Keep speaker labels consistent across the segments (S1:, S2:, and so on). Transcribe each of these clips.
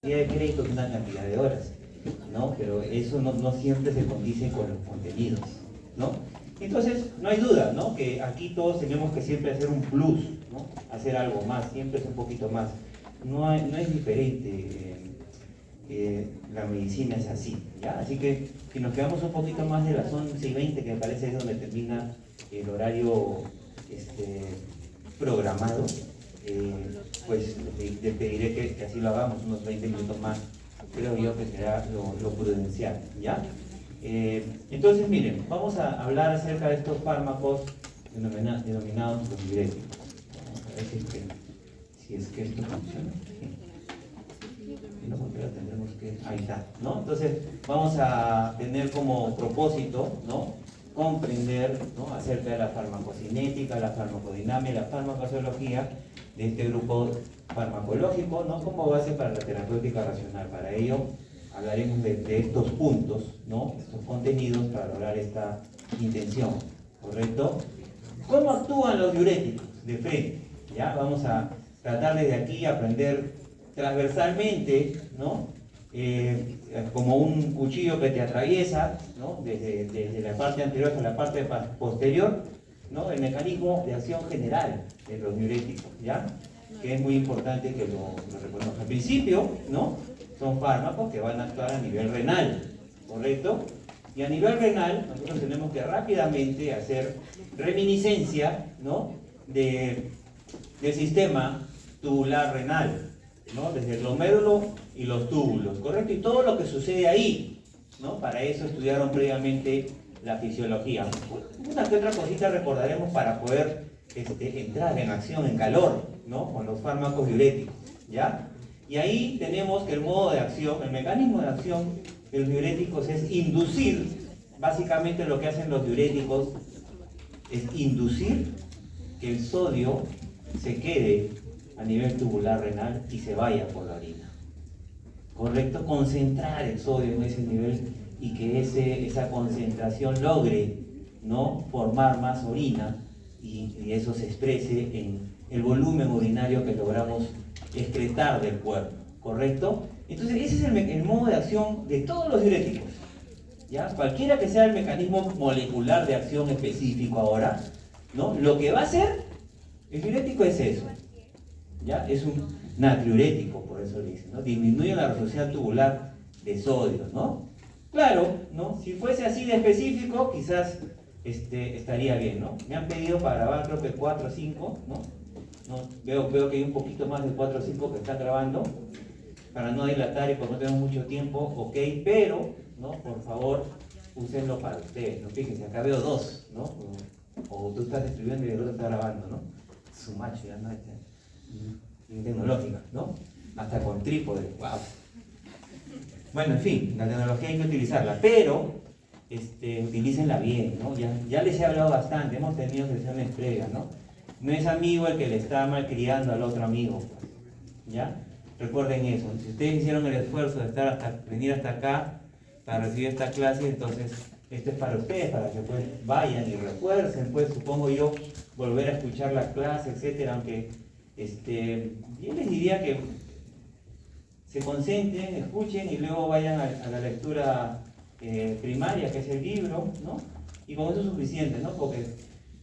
S1: de crédito de una cantidad de horas, ¿no? Pero eso no siempre se condice con los contenidos, ¿no? Entonces, no hay duda, ¿no? Que aquí todos tenemos que siempre hacer un plus, ¿no? Hacer algo más, siempre es un poquito más. No es diferente, la medicina es así, ¿ya? Así que si nos quedamos un poquito más de las 11:20, que me parece es donde termina el horario programado, pues le pediré que así lo hagamos, unos 20 minutos más, creo yo que será lo prudencial, ¿ya? Entonces, miren, vamos a hablar acerca de estos fármacos denominados los diuréticos. Vamos a ver si es que esto funciona. Si no, porque ahora tendremos que... Ahí está, ¿no? Entonces, vamos a tener como propósito, ¿no? Comprender, ¿no? Acerca de la farmacocinética, la farmacodinámica, la farmacozoología de este grupo farmacológico, ¿no? Como base para la terapéutica racional. Para ello hablaremos de estos puntos, ¿no? Estos contenidos para lograr esta intención, ¿correcto? ¿Cómo actúan los diuréticos? De frente, ¿ya? Vamos a tratar desde aquí aprender transversalmente, ¿no? Como un cuchillo que te atraviesa, ¿no? Desde la parte anterior hasta la parte posterior, ¿no? El mecanismo de acción general de los diuréticos, ¿ya? Que es muy importante que lo reconozcan. Al principio, ¿no? Son fármacos que van a actuar a nivel renal, ¿correcto? Y a nivel renal, nosotros tenemos que rápidamente hacer reminiscencia, ¿no? Del sistema tubular renal, ¿no? Desde el glomérulo y los túbulos, ¿correcto? Y todo lo que sucede ahí, ¿no? Para eso estudiaron previamente la fisiología. Una que otra cosita recordaremos para poder entrar en acción, en calor, ¿no? Con los fármacos diuréticos, ¿ya? Y ahí tenemos que el modo de acción, el mecanismo de acción de los diuréticos es inducir, básicamente lo que hacen los diuréticos es inducir que el sodio se quede a nivel tubular renal y se vaya por la orina, ¿correcto? Concentrar el sodio en ese nivel y que esa concentración logre, ¿no? Formar más orina y eso se exprese en el volumen urinario que logramos excretar del cuerpo, ¿correcto? Entonces ese es el modo de acción de todos los diuréticos, ¿ya? Cualquiera que sea el mecanismo molecular de acción específico ahora, ¿no? Lo que va a hacer el diurético es eso, ¿ya? Es un natriurético, por eso le dicen, ¿no? Disminuye la resolución tubular de sodio, ¿no? Claro, ¿no? Si fuese así de específico, quizás estaría bien, ¿no? Me han pedido para grabar creo que 4 o 5, ¿no? Veo que hay un poquito más de 4 o 5 que están grabando, para no dilatar y porque no tenemos mucho tiempo, ok, pero, ¿no? Por favor, úsenlo para ustedes, ¿no? Fíjense, acá veo 2, ¿no? O tú estás escribiendo y el otro está grabando, ¿no? Su macho, ya no está. Tecnológica, ¿no? Hasta con trípode, wow. Bueno, en fin, la tecnología hay que utilizarla, pero utilícenla bien, ¿no? Ya les he hablado bastante, hemos tenido sesiones previas, ¿no? No es amigo el que le está malcriando al otro amigo, ¿ya? Recuerden eso. Si ustedes hicieron el esfuerzo de venir hasta acá para recibir esta clase, entonces esto es para ustedes, para que pues vayan y refuercen, pues supongo yo, volver a escuchar la clase, etcétera, aunque yo les diría que se concentren, escuchen y luego vayan a la lectura primaria, que es el libro, ¿no? Y con eso es suficiente, ¿no? Porque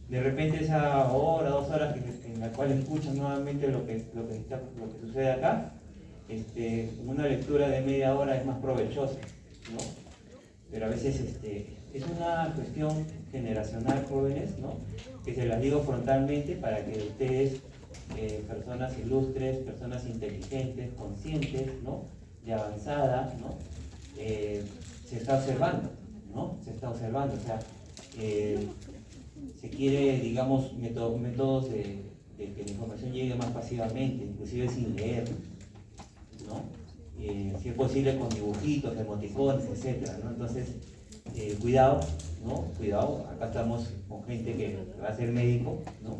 S1: de repente esa hora, 2 horas en la cual escuchan nuevamente lo que sucede acá, una lectura de media hora es más provechosa, ¿no? Pero a veces es una cuestión generacional, jóvenes, ¿no? Que se las digo frontalmente para que ustedes, personas ilustres, personas inteligentes, conscientes, ¿no? De avanzada, ¿no? Se está observando, ¿no? Se está observando, o sea, se quiere, digamos, métodos de que la información llegue más pasivamente, inclusive sin leer, ¿no? Si es posible con dibujitos, emoticones, etcétera, ¿no? Entonces, cuidado, ¿no? Cuidado, acá estamos con gente que va a ser médico, ¿no?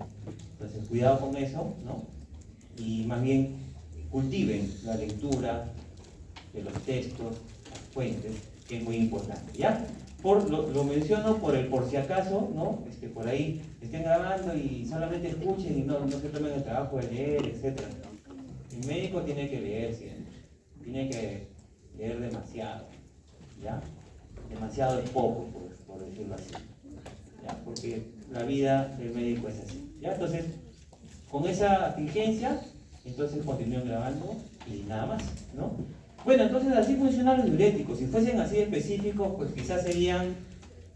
S1: Entonces, cuidado con eso, ¿no? Y más bien, cultiven la lectura de los textos, las fuentes, que es muy importante, ¿ya? Lo menciono por si acaso, ¿no? Por ahí estén grabando y solamente escuchen y no se tomen el trabajo de leer, etc. El médico tiene que leer siempre, tiene que leer demasiado, ¿ya? Demasiado es poco, por decirlo así, ¿ya? Porque la vida del médico es así, ¿ya? Entonces, con esa diligencia, entonces continúen grabando y nada más, ¿no? Bueno, entonces así funcionan los diuréticos. Si fuesen así específicos, pues quizás serían,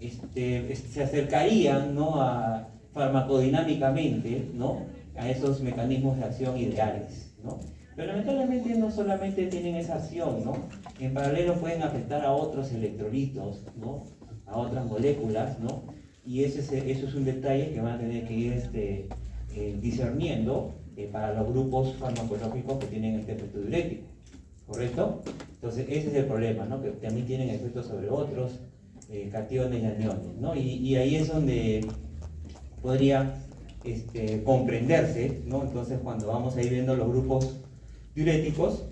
S1: se acercarían, ¿no?, a farmacodinámicamente, ¿no?, a esos mecanismos de acción ideales, ¿no? Pero lamentablemente no solamente tienen esa acción, ¿no? En paralelo pueden afectar a otros electrolitos, ¿no?, a otras moléculas, ¿no? Y eso es un detalle que van a tener que ir discerniendo para los grupos farmacológicos que tienen este efecto diurético, ¿correcto? Entonces ese es el problema, ¿no?, que también tienen efectos sobre otros cationes y aniones, ¿no? Y ahí es donde podría comprenderse, ¿no? Entonces cuando vamos a ir viendo los grupos diuréticos,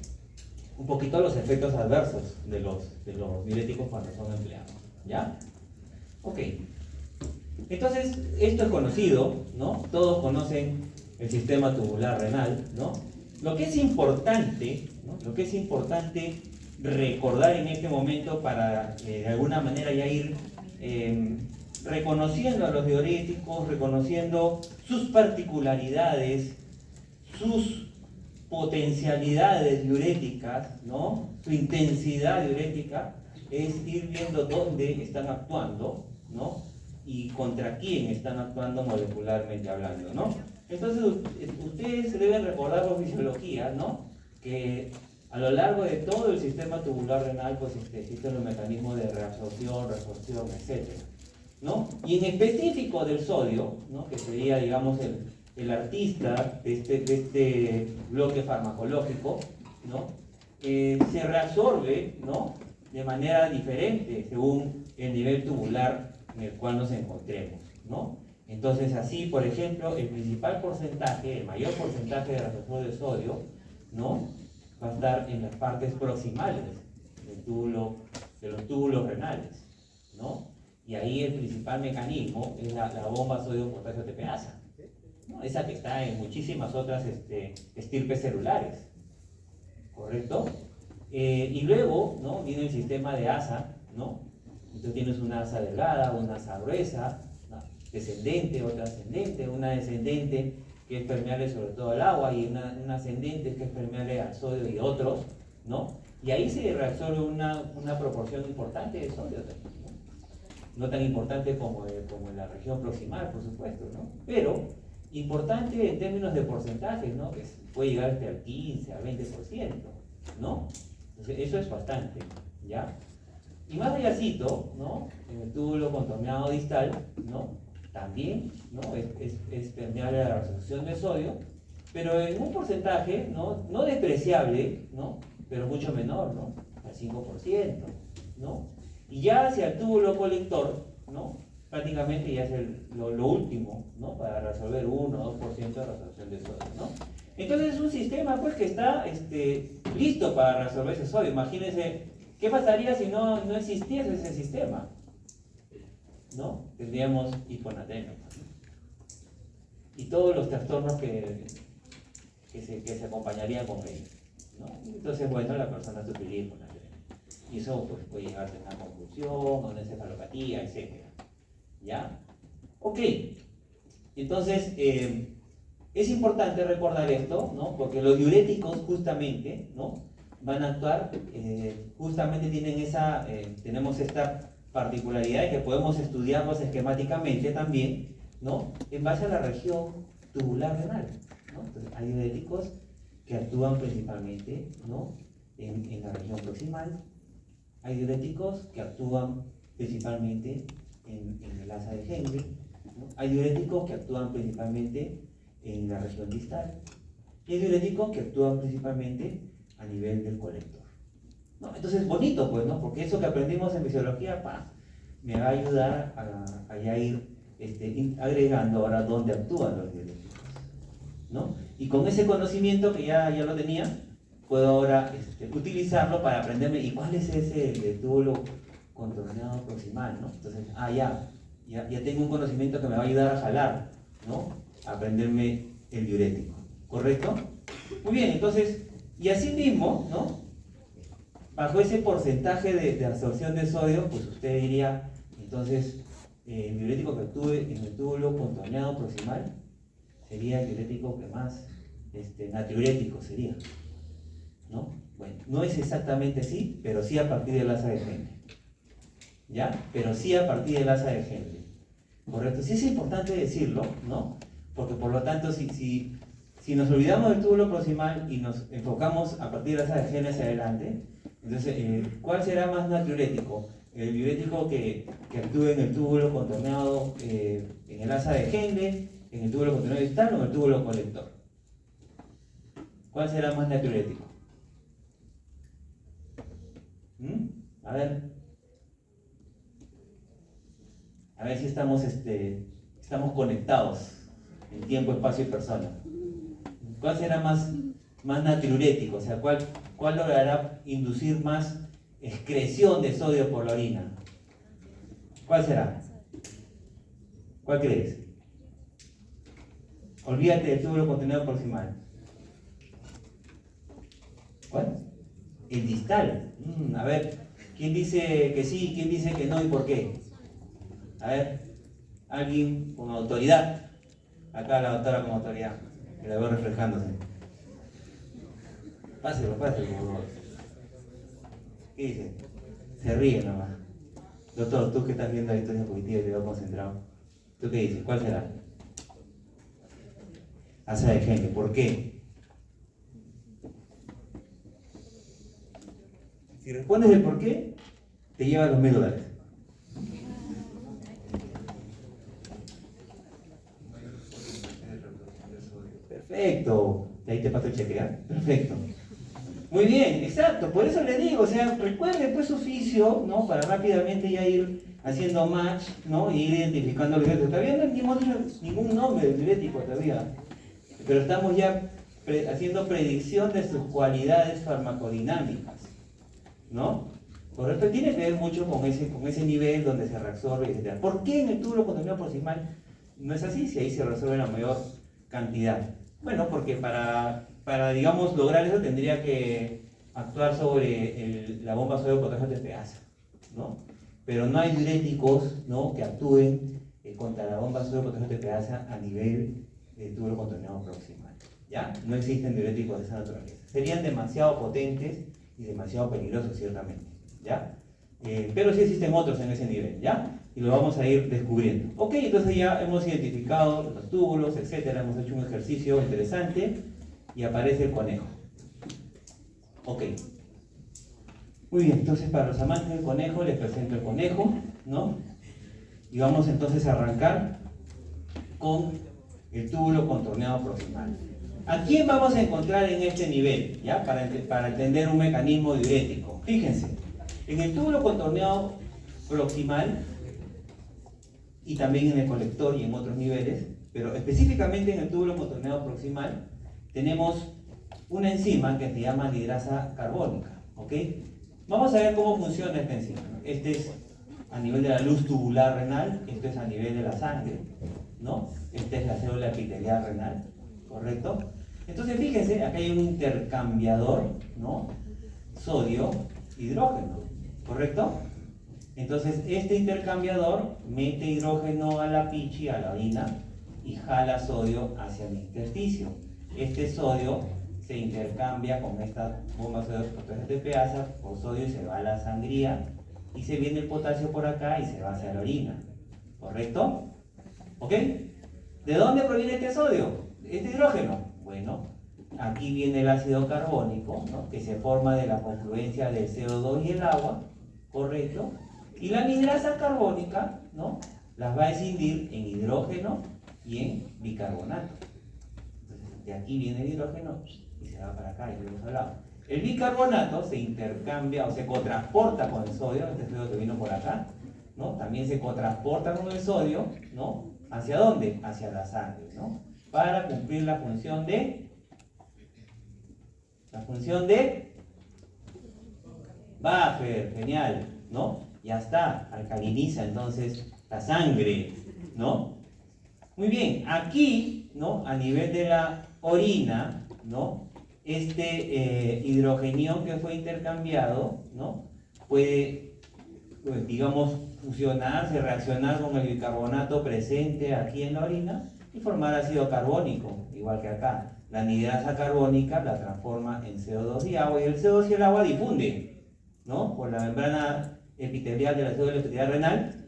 S1: un poquito los efectos adversos de los diuréticos cuando son empleados, ¿ya? Ok. Entonces, esto es conocido, ¿no? Todos conocen el sistema tubular renal, ¿no? Lo que es importante, ¿no?, lo que es importante recordar en este momento para de alguna manera ya ir reconociendo a los diuréticos, reconociendo sus particularidades, sus potencialidades diuréticas, ¿no?, su intensidad diurética, es ir viendo dónde están actuando, ¿no?, y contra quién están actuando molecularmente hablando, ¿no? Entonces, ustedes deben recordar por fisiología, ¿no?, que a lo largo de todo el sistema tubular renal, pues existen los mecanismos de reabsorción, resorción, etc., ¿no? Y en específico del sodio, ¿no?, que sería, digamos, el artista de este bloque farmacológico, ¿no?, se reabsorbe, ¿no?, de manera diferente según el nivel tubular en el cual nos encontremos, ¿no? Entonces así, por ejemplo, el principal porcentaje, el mayor porcentaje de reabsorción de sodio, ¿no?, va a estar en las partes proximales de los túbulos renales, ¿no? Y ahí el principal mecanismo es la bomba sodio-potasio tepeasa, ¿no?, esa que está en muchísimas otras estirpes celulares, ¿correcto? Y luego, ¿no?, viene el sistema de asa, ¿no? Entonces tienes una asa delgada, una asa gruesa, una descendente, otra ascendente, una descendente que es permeable sobre todo al agua y una ascendente que es permeable al sodio y otros, ¿no? Y ahí se reabsorbe una proporción importante de sodio también, ¿no? No tan importante como en la región proximal, por supuesto, ¿no? Pero importante en términos de porcentajes, ¿no?, que puede llegar hasta el 15 al 20%, ¿no? Entonces eso es bastante, ¿ya? Y más allácito, ¿no?, en el túbulo contorneado distal, ¿no?, también, ¿no?, es permeable a la resorción de sodio, pero en un porcentaje, no despreciable, ¿no?, pero mucho menor, ¿no?, al 5%, ¿no? Y ya hacia el túbulo colector, ¿no?, prácticamente ya es lo último, ¿no?, para resolver 1 o 2% de resorción de sodio, ¿no? Entonces es un sistema, pues, que está listo para resolver ese sodio. Imagínense, ¿qué pasaría si no existiese ese sistema? ¿No? Tendríamos hiponatremia, ¿no?, y todos los trastornos que se acompañarían con ello, ¿no? Entonces, bueno, la persona sufriría hiponatremia. Y eso, pues, puede llegar a una convulsión, a una encefalopatía, etc. ¿Ya? Ok. Entonces, es importante recordar esto, ¿no?, porque los diuréticos justamente, ¿no?, van a actuar, justamente tenemos esta particularidad de que podemos estudiarlos esquemáticamente también, ¿no?, en base a la región tubular renal, ¿no? Entonces, hay diuréticos que actúan principalmente, ¿no?, en la región proximal, hay diuréticos que actúan principalmente en el asa de Henry, ¿no? Hay diuréticos que actúan principalmente en la región distal, y hay diuréticos que actúan principalmente a nivel del colector, ¿no? Entonces, bonito, pues, ¿no?, porque eso que aprendimos en fisiología, me va a ayudar a ya ir agregando ahora dónde actúan los diuréticos, ¿no? Y con ese conocimiento que ya lo tenía, puedo ahora utilizarlo para aprenderme, ¿y cuál es ese de túbulo contorneado proximal, ¿no? Entonces, ya tengo un conocimiento que me va a ayudar a jalar, ¿no?, a aprenderme el diurético, ¿correcto? Muy bien, entonces, y así mismo, ¿no?, bajo ese porcentaje de absorción de sodio, pues usted diría, entonces, el diurético que actúe en el túbulo contorneado proximal sería el diurético que más natriurético sería, ¿no? Bueno, no es exactamente así, pero sí a partir del asa de Henle, ¿ya? Pero sí a partir del asa de Henle, ¿correcto? Sí es importante decirlo, ¿no? Porque por lo tanto, si nos olvidamos del túbulo proximal y nos enfocamos a partir del asa de Henle hacia adelante, entonces, ¿cuál será más natriurético? ¿El diurético que actúe en el túbulo contorneado en el asa de Henle, en el túbulo contorneado distal o en el túbulo colector? ¿Cuál será más natriurético? A ver si estamos conectados en tiempo, espacio y persona. ¿Cuál será más natriurético? O sea, ¿cuál logrará inducir más excreción de sodio por la orina? ¿Cuál será? ¿Cuál crees? Olvídate del túbulo contorneado proximal. ¿Cuál? El distal. A ver, ¿quién dice que sí? ¿Quién dice que no y por qué? A ver, alguien con autoridad. Acá la doctora con autoridad, que la veo reflejándose. Páselo, por favor. ¿Qué dice? Se ríe nomás. Doctor, tú que estás viendo ahí tu diapositiva y te veo concentrado. ¿Tú qué dices? ¿Cuál será? Asa de Henle. ¿Por qué? Si respondes el por qué, te lleva los $1000. Perfecto. Ahí te paso el cheque, ¿eh? Perfecto. Muy bien, exacto. Por eso le digo, o sea, recuerde pues su oficio, ¿no? Para rápidamente ya ir haciendo match, ¿no? Y ir identificando los diuréticos. Todavía no tenemos ningún nombre del diurético todavía. Pero estamos ya haciendo predicción de sus cualidades farmacodinámicas, ¿no? Correcto, tiene que ver mucho con ese nivel donde se reabsorbe, etc. ¿Por qué en el túbulo contorneado proximal no es así? Si ahí se reabsorbe la mayor cantidad. Bueno, porque para digamos, lograr eso tendría que actuar sobre la bomba sodio-potasio tepeasa, ¿no? Pero no hay diuréticos, ¿no?, que actúen contra la bomba sodio-potasio tepeasa a nivel del túbulo contorneado proximal, ¿ya? No existen diuréticos de esa naturaleza. Serían demasiado potentes y demasiado peligrosos, ciertamente, ¿ya? Pero sí existen otros en ese nivel, ¿ya? Y lo vamos a ir descubriendo. Ok, entonces ya hemos identificado los túbulos, etcétera, hemos hecho un ejercicio interesante y aparece el conejo. Ok. Muy bien, entonces para los amantes del conejo les presento el conejo, ¿no? Y vamos entonces a arrancar con el túbulo contorneado proximal. ¿A quién vamos a encontrar en este nivel? ¿Ya? Para entender un mecanismo diurético. Fíjense, en el túbulo contorneado proximal y también en el colector y en otros niveles, pero específicamente en el túbulo contorneado proximal, tenemos una enzima que se llama anhidrasa carbónica, ¿ok? Vamos a ver cómo funciona esta enzima. Este es a nivel de la luz tubular renal, esto es a nivel de la sangre, ¿no? Esta es la célula epitelial renal, ¿correcto? Entonces fíjense, acá hay un intercambiador, ¿no? Sodio-hidrógeno, ¿correcto? Entonces este intercambiador mete hidrógeno a la pichi, a la orina, y jala sodio hacia el intersticio. Este sodio se intercambia con esta bomba sodio-potasio tepeasa por sodio y se va a la sangría, y se viene el potasio por acá y se va hacia la orina, ¿correcto? ¿Ok? ¿De dónde proviene este sodio? ¿Este hidrógeno? Bueno, aquí viene el ácido carbónico, ¿no?, que se forma de la confluencia del CO2 y el agua, ¿correcto? Y la anhidrasa carbónica, ¿no?, las va a escindir en hidrógeno y en bicarbonato. Entonces, de aquí viene el hidrógeno y se va para acá, y lo hemos hablado. El bicarbonato se intercambia o se cotransporta con el sodio, este sodio que vino por acá, ¿no? También se cotransporta con el sodio, ¿no? ¿Hacia dónde? Hacia la sangre, ¿no? Para cumplir la función de buffer, genial, ¿no? Ya está, alcaliniza entonces la sangre, ¿no? Muy bien, aquí, ¿no?, a nivel de la orina, ¿no?, este hidrogenión que fue intercambiado, ¿no? Puede, pues, digamos, fusionarse, reaccionar con el bicarbonato presente aquí en la orina y formar ácido carbónico, igual que acá. La anhidrasa carbónica la transforma en CO2 y agua, y el CO2 y el agua difunde, ¿no? Por la membrana epitelial de la célula epitelial renal,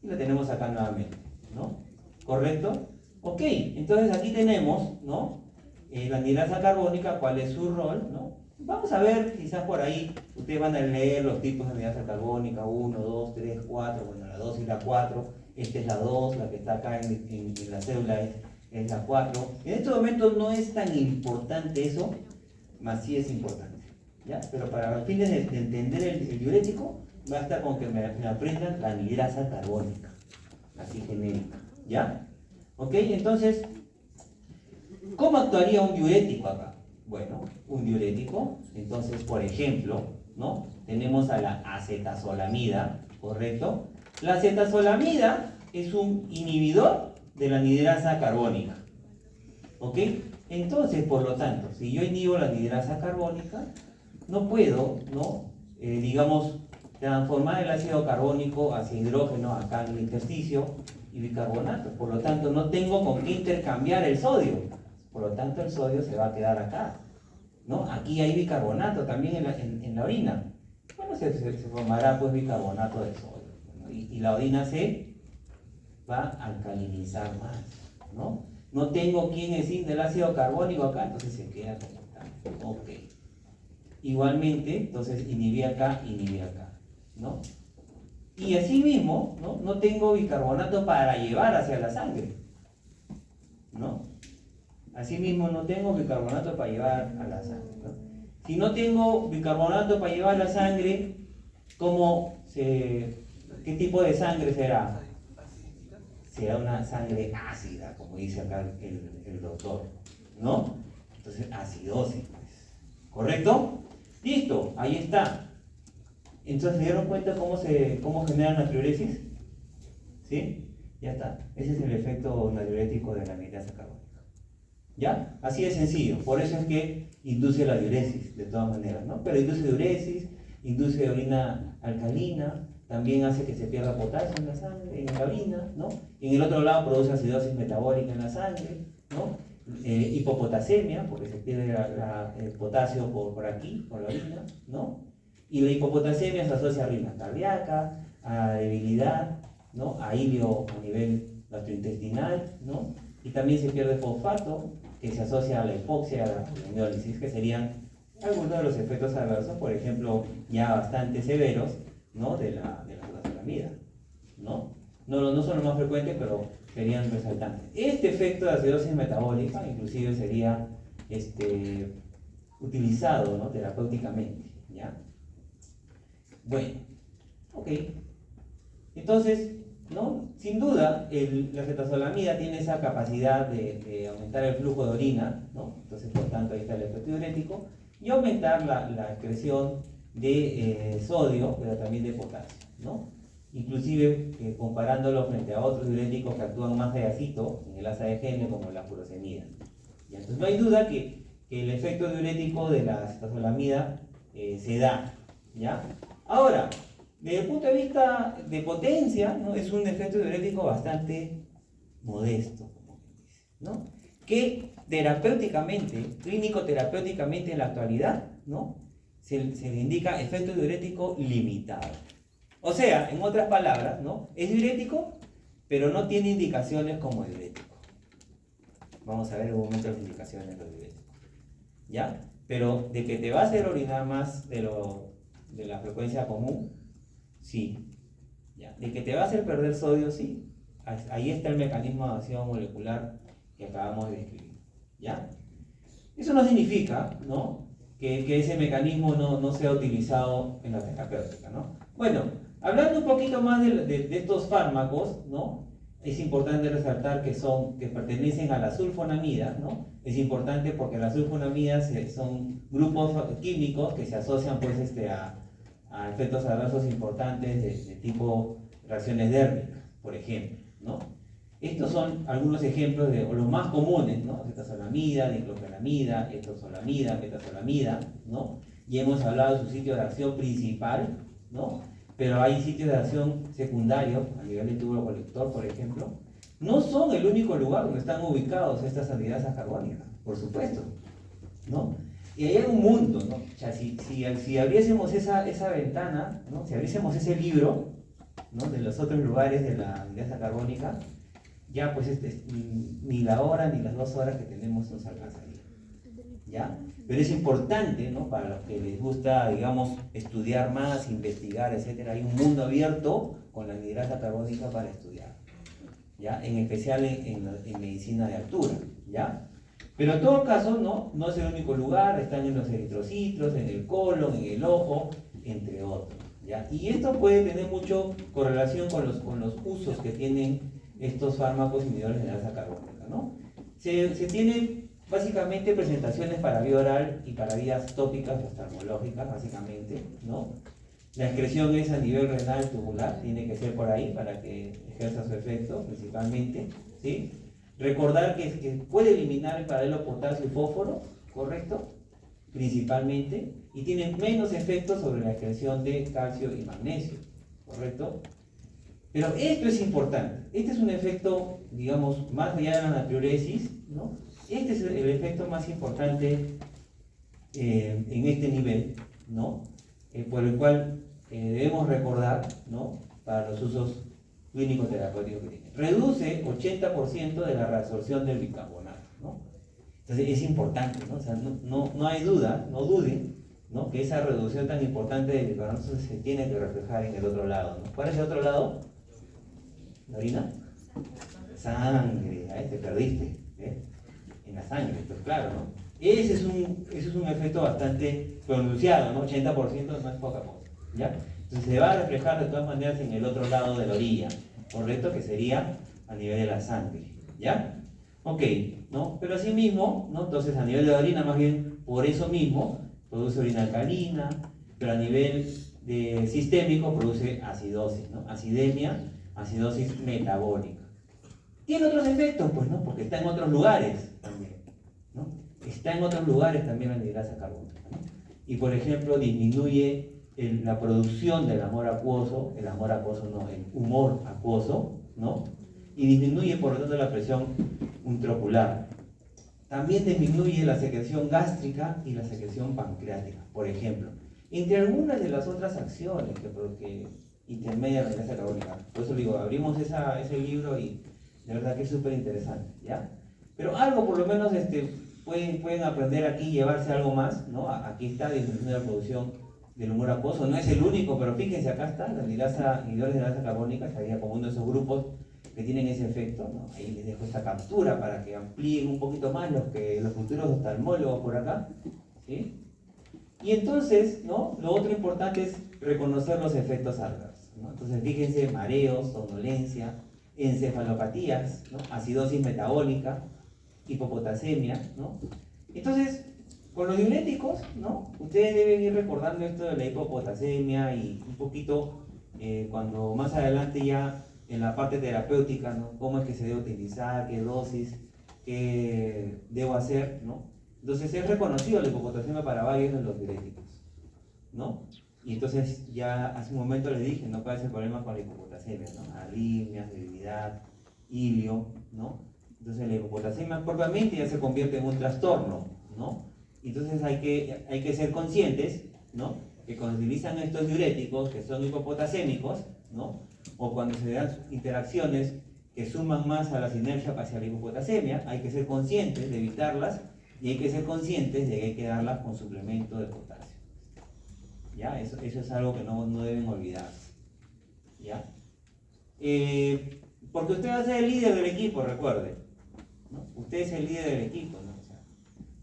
S1: y la tenemos acá nuevamente, ¿no? ¿Correcto? Ok, entonces aquí tenemos, ¿no? La anhidrasa carbónica, ¿cuál es su rol, ¿no? Vamos a ver, quizás por ahí, ustedes van a leer los tipos de anhidrasa carbónica, 1, 2, 3, 4, bueno, la 2 y la 4, esta es la 2, la que está acá en la célula es la 4. En este momento no es tan importante eso, más sí es importante, ¿ya? Pero para los fines de entender el diurético, basta con que me aprendan la anhidrasa carbónica, así genérica, ¿ya? Ok, entonces, ¿cómo actuaría un diurético acá? Bueno, un diurético, entonces, por ejemplo, ¿no? Tenemos a la acetazolamida, ¿correcto? La acetazolamida es un inhibidor de la anhidrasa carbónica, ¿ok? Entonces, por lo tanto, si yo inhibo la anhidrasa carbónica, no puedo, ¿no? Digamos, transformar el ácido carbónico hacia hidrógeno acá en el intersticio y bicarbonato. Por lo tanto, no tengo con qué intercambiar el sodio. Por lo tanto, el sodio se va a quedar acá, ¿no? Aquí hay bicarbonato también en la orina. Bueno, se formará pues bicarbonato de sodio, ¿no? Y la orina se va a alcalinizar más, ¿no? No tengo quien es del ácido carbónico acá, entonces se queda como está. Ok. Igualmente, entonces inhibí acá, ¿no? Y así mismo, ¿no? No tengo bicarbonato para llevar hacia la sangre, ¿no? Asimismo, no tengo bicarbonato para llevar a la sangre, ¿no? Si no tengo bicarbonato para llevar a la sangre, ¿qué tipo de sangre será? Será una sangre ácida, como dice acá el doctor, ¿no? Entonces, acidosis, pues. ¿Correcto? Listo, ahí está. Entonces, ¿se dieron cuenta cómo generan natriuresis? ¿Sí? Ya está. Ese es el efecto natriurético de la anhidrasa carbónica. ¿Ya? Así de sencillo. Por eso es que induce la diuresis, de todas maneras, ¿no? Pero induce diuresis, induce orina alcalina, también hace que se pierda potasio en la sangre, en la orina, ¿no? Y en el otro lado produce acidosis metabólica en la sangre, ¿no? Hipopotasemia, porque se pierde el potasio por aquí, por la orina, ¿no? Y la hipopotasemia se asocia a arritmia cardíaca, a debilidad, ¿no? A ilio a nivel gastrointestinal, ¿no? Y también se pierde fosfato, que se asocia a la hipoxia y a la poliomiosis, que serían algunos de los efectos adversos, por ejemplo, ya bastante severos, ¿no? de la acetazolamida, ¿no? No son los más frecuentes, pero serían resaltantes. Este efecto de acidosis metabólica, inclusive, sería utilizado, ¿no? Terapéuticamente, ¿ya? Bueno, ok. Entonces, ¿no? Sin duda, la acetazolamida tiene esa capacidad de aumentar el flujo de orina, ¿no? Entonces, por tanto, ahí está el efecto diurético, y aumentar la excreción de sodio, pero también de potasio, ¿no? Inclusive, comparándolo frente a otros diuréticos que actúan más allacito, en el asa de Henle, como la furosemida. ¿Ya? Entonces, no hay duda que el efecto diurético de la acetazolamida se da, ¿ya? Ahora, desde el punto de vista de potencia, ¿no? Es un efecto diurético bastante modesto, como dice, ¿no? Que terapéuticamente, clínico-terapéuticamente en la actualidad, ¿no? Se le indica efecto diurético limitado. O sea, en otras palabras, ¿no? Es diurético, pero no tiene indicaciones como diurético. Vamos a ver en un momento las indicaciones de los diuréticos, ¿ya? Pero de que te va a hacer orinar más de la frecuencia común, sí. ¿Ya? De que te va a hacer perder sodio, sí. Ahí está el mecanismo de acción molecular que acabamos de describir, ¿ya? Eso no significa, ¿no? que ese mecanismo no sea utilizado en la terapéutica, ¿no? Bueno, hablando un poquito más de estos fármacos, ¿no? Es importante resaltar que pertenecen a la sulfonamida, ¿no? Es importante porque las sulfonamidas son grupos químicos que se asocian pues a efectos adversos importantes de tipo reacciones dérmicas, por ejemplo, ¿no? Estos son algunos ejemplos de o los más comunes, ¿no? Acetazolamida, diclofenamida, etozolamida, betazolamida, ¿no? Y hemos hablado de su sitio de acción principal, ¿no? Pero hay sitios de acción secundarios, a nivel de túbulo colector, por ejemplo. No son el único lugar donde están ubicados estas anhidrazas carbónicas, por supuesto, ¿no? Y hay un mundo, ¿no? O sea, si abriésemos esa ventana, ¿no? Si abriésemos ese libro, ¿no? De los otros lugares de la anhidrasa carbónica, ya pues ni la hora ni las 2 horas que tenemos nos alcanzaría, ¿ya? Pero es importante, ¿no? Para los que les gusta, digamos, estudiar más, investigar, etcétera, hay un mundo abierto con la anhidrasa carbónica para estudiar, ¿ya? En especial en medicina de altura, ¿ya? Pero en todo caso, no es el único lugar, están en los eritrocitos, en el colon, en el ojo, entre otros, ¿ya? Y esto puede tener mucho correlación con los usos que tienen estos fármacos inhibidores de la anhidrasa carbónica, ¿no? Se tienen básicamente presentaciones para vía oral y para vías tópicas o oftalmológicas, básicamente, ¿no? La excreción es a nivel renal tubular, tiene que ser por ahí para que ejerza su efecto, principalmente, ¿sí? Recordar que puede eliminar el paralelo potasio y fósforo, ¿correcto? Principalmente, y tiene menos efectos sobre la excreción de calcio y magnesio, ¿correcto? Pero esto es importante. Este es un efecto, digamos, más allá de la natriuresis, ¿no? Este es el efecto más importante en este nivel, ¿no? Por el cual debemos recordar, ¿no? Para los usos clínicos terapéuticos que tiene. Reduce 80% de la reabsorción del bicarbonato, ¿no? Entonces es importante, ¿no? O sea, no hay duda, no duden, ¿no? Que esa reducción tan importante del bicarbonato se tiene que reflejar en el otro lado, ¿no? ¿Cuál es el otro lado? ¿La orina? Sangre, ahí te perdiste, en la sangre, pues claro, ¿no? Ese es un efecto bastante pronunciado, ¿no? 80% no es poca cosa, ¿ya? Entonces se va a reflejar de todas maneras en el otro lado de la orilla, ¿correcto? Que sería a nivel de la sangre, ¿ya? Ok, ¿no? Pero así mismo, ¿no? Entonces a nivel de la orina, más bien, por eso mismo, produce orina alcalina, pero a nivel sistémico produce acidosis, ¿no? Acidemia, acidosis metabólica. ¿Tiene otros efectos? Pues no, porque está en otros lugares también, ¿no? Está en otros lugares también la anhidrasa carbónica, ¿no? Y por ejemplo, disminuye la producción del amor acuoso, el humor acuoso, ¿no? Y disminuye por lo tanto la presión intraocular. También disminuye la secreción gástrica y la secreción pancreática, por ejemplo. Entre algunas de las otras acciones que intermedia la anhidrasa carbónica. Por eso digo, abrimos ese libro y de verdad que es súper interesante, ¿ya? Pero algo por lo menos pueden aprender aquí y llevarse algo más, ¿no? Aquí está disminuyendo la producción del humor acuoso, no es el único, pero fíjense, acá está, la inhibidores de la anhidrasa carbónica, estaría como uno de esos grupos que tienen ese efecto, ¿no? Ahí les dejo esta captura para que amplíen un poquito más los futuros oftalmólogos por acá, ¿sí? Y entonces, ¿no? Lo otro importante es reconocer los efectos adversos, ¿no? Entonces, fíjense, mareos, somnolencia, encefalopatías, ¿no? Acidosis metabólica, hipopotasemia, ¿no? Entonces, con los diuréticos, ¿no? Ustedes deben ir recordando esto de la hipopotasemia y un poquito cuando más adelante ya en la parte terapéutica, ¿no? Cómo es que se debe utilizar, qué dosis, qué debo hacer, ¿no? Entonces es reconocido la hipopotasemia para varios de los diuréticos, ¿no? Y entonces ya hace un momento les dije, ¿no? ¿Cuál es el problema con la hipopotasemia, ¿no? Arritmias, debilidad, ilio, ¿no? Entonces la hipopotasemia propiamente ya se convierte en un trastorno, ¿no? Entonces hay que ser conscientes, ¿no? Que cuando se utilizan estos diuréticos que son hipopotasémicos, ¿no? O cuando se dan interacciones que suman más a la sinergia hacia la hipopotasemia, hay que ser conscientes de evitarlas y hay que ser conscientes de que hay que darlas con suplemento de potasio. ¿Ya? Eso es algo que no deben olvidarse. ¿Ya? Porque usted va a ser el líder del equipo, recuerde, ¿no? Usted es el líder del equipo, ¿no? O sea,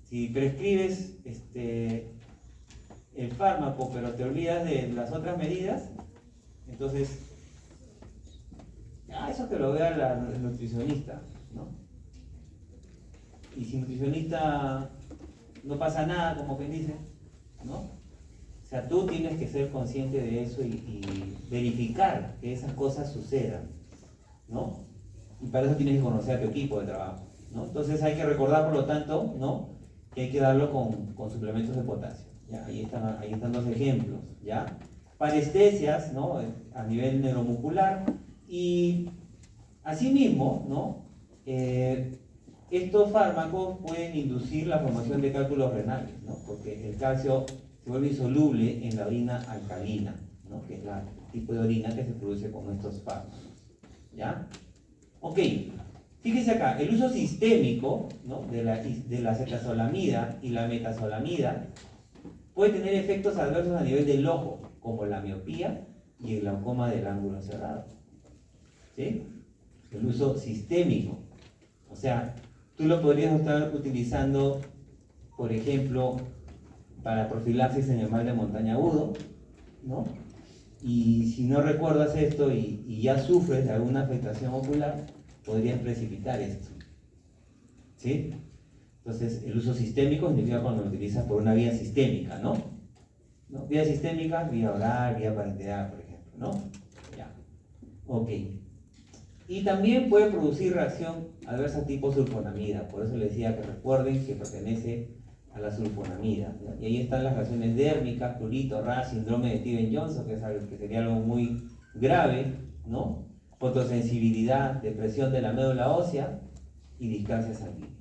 S1: si prescribes el fármaco pero te olvidas de las otras medidas, entonces eso que lo vea el nutricionista, ¿no? Y si nutricionista no pasa nada, como quien dice, ¿no? O sea, tú tienes que ser consciente de eso y verificar que esas cosas sucedan, ¿no? Y para eso tienes que conocer a tu equipo de trabajo, ¿no? Entonces hay que recordar, por lo tanto, ¿no?, que hay que darlo con suplementos de potasio. ¿Ya? Ahí están los ejemplos, ¿ya? Parestesias, ¿no?, a nivel neuromuscular. Y asimismo, ¿no?, estos fármacos pueden inducir la formación de cálculos renales, ¿no?, porque el calcio se vuelve insoluble en la orina alcalina, ¿no?, que es el tipo de orina que se produce con estos fármacos. ¿Ya? Ok, fíjense acá, el uso sistémico, ¿no?, de la acetazolamida y la metazolamida puede tener efectos adversos a nivel del ojo, como la miopía y el glaucoma del ángulo cerrado. ¿Sí? El uso sistémico. O sea, tú lo podrías estar utilizando, por ejemplo, para profilaxis en el mal de montaña agudo, ¿no? Y si no recuerdas esto y ya sufres de alguna afectación ocular, podrías precipitar esto. ¿Sí? Entonces, el uso sistémico significa cuando lo utilizas por una vía sistémica, ¿no? Vía sistémica, vía oral, vía parenteral, por ejemplo, ¿no? Ya. Ok. Y también puede producir reacción adversa tipo sulfonamida. Por eso les decía que recuerden que pertenece a la sulfonamida, ¿no? Y ahí están las reacciones dérmicas, prurito, RAS, síndrome de Steven-Johnson, que sería algo muy grave, ¿no? Fotosensibilidad, depresión de la médula ósea y discasia sanguíneas.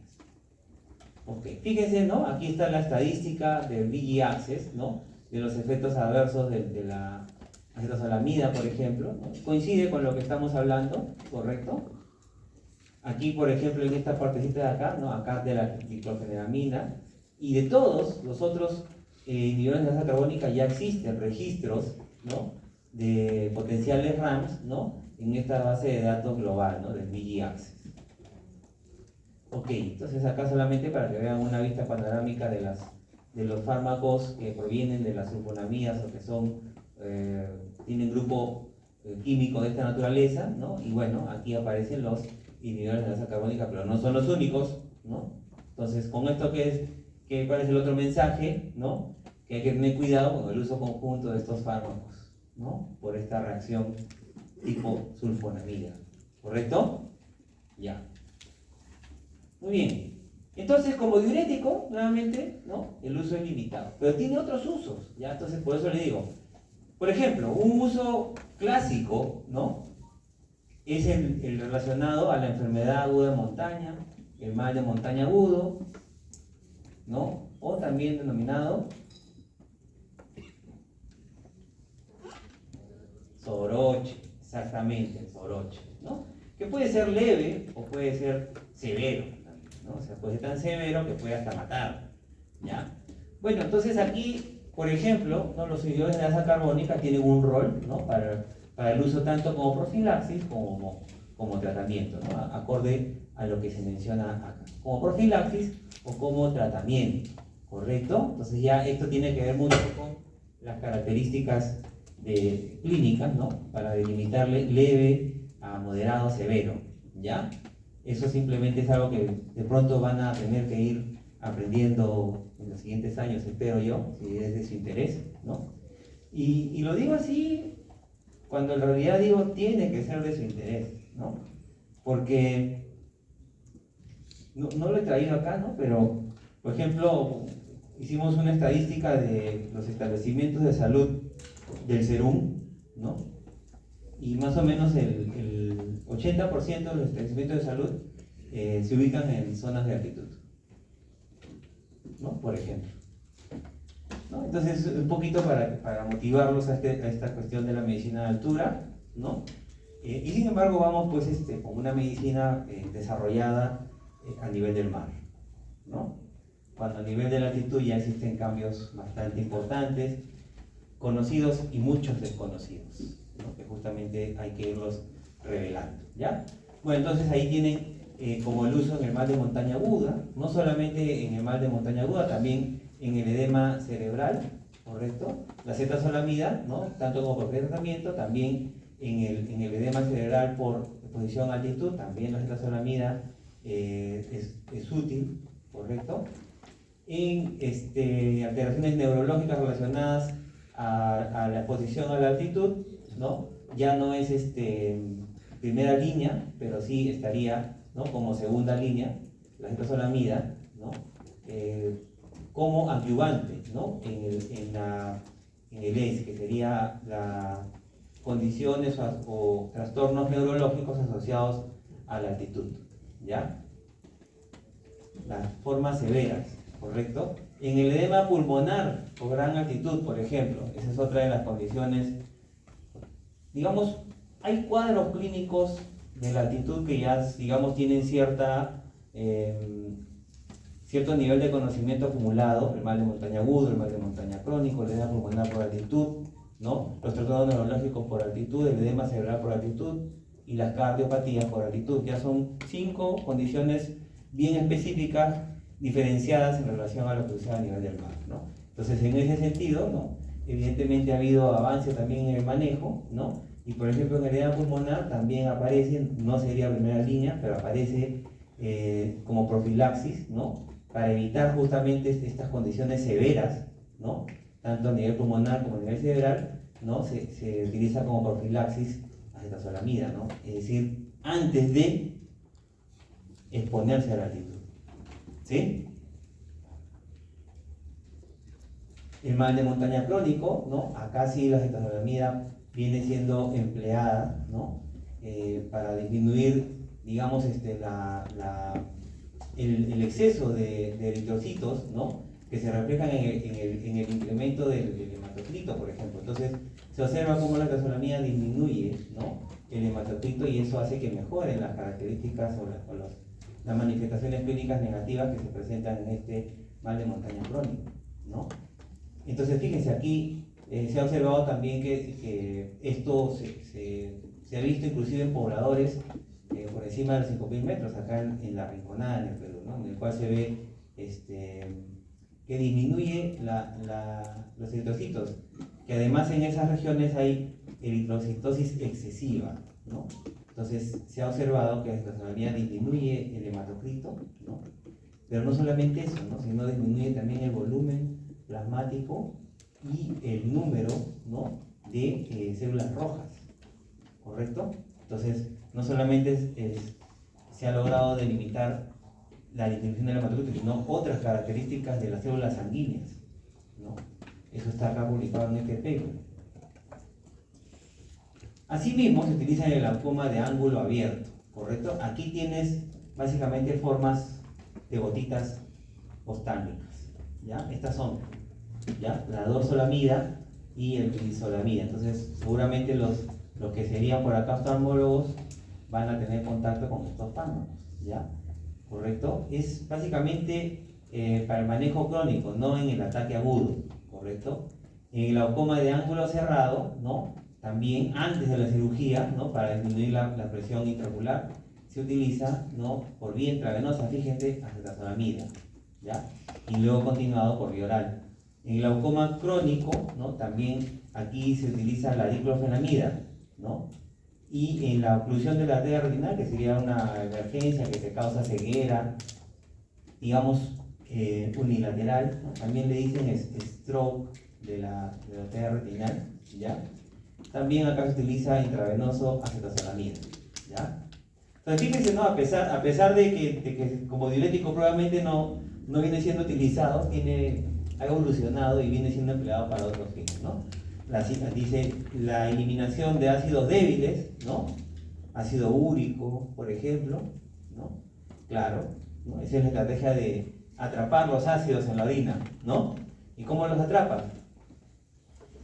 S1: Ok, fíjense, ¿no? Aquí está la estadística del VG Access, ¿no?, de los efectos adversos de la acetazolamida, por ejemplo, ¿no? Coincide con lo que estamos hablando, ¿correcto? Aquí, por ejemplo, en esta partecita de acá, ¿no?, acá de la diclofenaramina, y de todos los otros inhibidores de grasa carbónica ya existen registros, ¿no?, de potenciales RAMs, ¿no?, en esta base de datos global, ¿no?, del VG Access. Ok, entonces acá solamente para que vean una vista panorámica de los fármacos que provienen de las sulfonamidas o que tienen grupo químico de esta naturaleza, ¿no? Y bueno, aquí aparecen los inhibidores de grasa carbónica, pero no son los únicos, ¿no? Entonces, con esto, ¿cuál es el otro mensaje, ¿no? Que hay que tener cuidado con el uso conjunto de estos fármacos, ¿no?, por esta reacción tipo sulfonamida. ¿Correcto? Ya. Muy bien. Entonces, como diurético, nuevamente, ¿no?, el uso es limitado. Pero tiene otros usos, ¿ya? Entonces, por eso le digo, por ejemplo, un uso clásico, ¿no?, es el relacionado a la enfermedad aguda de montaña, el mal de montaña agudo, ¿no?, o también denominado soroche, exactamente, el soroche, ¿no?, que puede ser leve o puede ser severo, ¿no? O sea, puede ser tan severo que puede hasta matar, ¿ya? Bueno, entonces aquí, por ejemplo, ¿no?, los inhibidores de grasa carbónica tienen un rol, ¿no?, para el uso tanto como profilaxis como tratamiento, ¿no?, acorde a lo que se menciona acá, como profilaxis o como tratamiento, ¿correcto? Entonces ya esto tiene que ver mucho con las características clínicas, ¿no?, para delimitarle leve a moderado severo, ¿ya? Eso simplemente es algo que de pronto van a tener que ir aprendiendo en los siguientes años, espero yo, si es de su interés, ¿no? Y lo digo así cuando en realidad digo tiene que ser de su interés, ¿no? Porque no lo he traído acá, ¿no? Pero, por ejemplo, hicimos una estadística de los establecimientos de salud del SERUM, ¿no? Y más o menos el 80% de los establecimientos de salud se ubican en zonas de altitud, ¿no?, por ejemplo, ¿no? Entonces, un poquito para motivarlos a esta cuestión de la medicina de altura, ¿no? Y sin embargo vamos pues con una medicina desarrollada a nivel del mar, ¿no? Cuando a nivel de la altitud ya existen cambios bastante importantes, conocidos y muchos desconocidos, ¿no?, que justamente hay que irlos revelando, ¿ya? Bueno, entonces ahí tienen como el uso en el mal de montaña aguda, no solamente en el mal de montaña aguda, también en el edema cerebral, ¿correcto? La acetazolamida, ¿no?, tanto como por tratamiento, también en el edema cerebral por exposición a altitud, también la acetazolamida es útil, ¿correcto? En alteraciones neurológicas relacionadas a la exposición a la altitud, ¿no? Ya no es primera línea, pero sí estaría, ¿no?, como segunda línea, la acetazolamida, ¿no?, como adyuvante, ¿no?, en el ACE, que sería las condiciones o trastornos neurológicos asociados a la altitud, ¿ya? Las formas severas, ¿correcto? En el edema pulmonar o gran altitud, por ejemplo, esa es otra de las condiciones. Digamos, hay cuadros clínicos de la altitud que ya, digamos, tienen cierto nivel de conocimiento acumulado: el mal de montaña agudo, el mal de montaña crónico, el edema pulmonar por altitud, ¿no?, los trastornos neurológicos por altitud, el edema cerebral por altitud y las cardiopatías por altitud. Ya son 5 condiciones bien específicas, diferenciadas en relación a lo que sucede a nivel del mar, ¿no? Entonces, en ese sentido, ¿no?, evidentemente ha habido avance también en el manejo, ¿no? Y por ejemplo, en el edema pulmonar también aparece, no sería primera línea, pero aparece como profilaxis, ¿no?, para evitar justamente estas condiciones severas, ¿no?, tanto a nivel pulmonar como a nivel cerebral, ¿no?, se utiliza como profilaxis acetazolamida, ¿no?, es decir, antes de exponerse a la altitud, ¿sí? El mal de montaña crónico, ¿no?, acá sí la acetazolamida viene siendo empleada, ¿no?, para disminuir, digamos, el exceso de eritrocitos, ¿no?, que se reflejan en el incremento del hematocrito, por ejemplo. Entonces, se observa cómo la acetazolamida disminuye, ¿no?, el hematocrito, y eso hace que mejoren las características o las manifestaciones clínicas negativas que se presentan en este mal de montaña crónico, ¿no? Entonces, fíjense, aquí se ha observado también que esto se ha visto inclusive en pobladores por encima de los 5.000 metros, acá en la Rinconada, en el Perú, ¿no?, en el cual se ve que disminuye los eritrocitos, que además en esas regiones hay eritrocitosis excesiva, ¿no? Entonces, se ha observado que la acetazolamida disminuye el hematocrito, ¿no?, pero no solamente eso, ¿no?, sino disminuye también el volumen plasmático y el número, ¿no?, de células rojas, ¿correcto? Entonces, no solamente se ha logrado delimitar la distribución del hematocrito, sino otras características de las células sanguíneas, ¿no? Eso está acá publicado en este paper. Asimismo, se utiliza en el glaucoma de ángulo abierto, ¿correcto? Aquí tienes básicamente formas de gotitas oftálmicas, ¿ya? Estas son, ¿ya?, la dorsolamida y el trisolamida. Entonces, seguramente los que serían por acá oftalmólogos van a tener contacto con estos fármacos, ¿ya? ¿Correcto? Es básicamente para el manejo crónico, no en el ataque agudo, ¿correcto? En el glaucoma de ángulo cerrado, ¿no?, también antes de la cirugía, ¿no?, para disminuir la presión intraocular, se utiliza, ¿no?, por vía intravenosa, fíjense, acetazolamida, ¿ya?, y luego continuado por vía oral. En el glaucoma crónico, ¿no?, también aquí se utiliza la diclofenamida, ¿no?, y en la oclusión de la arteria retinal, que sería una emergencia que te causa ceguera, digamos, unilateral, ¿no?, también le dicen stroke de la arteria retinal, ¿ya? También acá se utiliza intravenoso acetazolamida, ¿ya? Entonces, fíjense, ¿no?, a pesar de que como diurético probablemente no viene siendo utilizado, ha evolucionado y viene siendo empleado para otros fines, ¿no? Dice la eliminación de ácidos débiles, ¿no?, ácido úrico, por ejemplo, ¿no? Claro, ¿no?, esa es la estrategia de atrapar los ácidos en la orina, ¿no? ¿Y cómo los atrapan?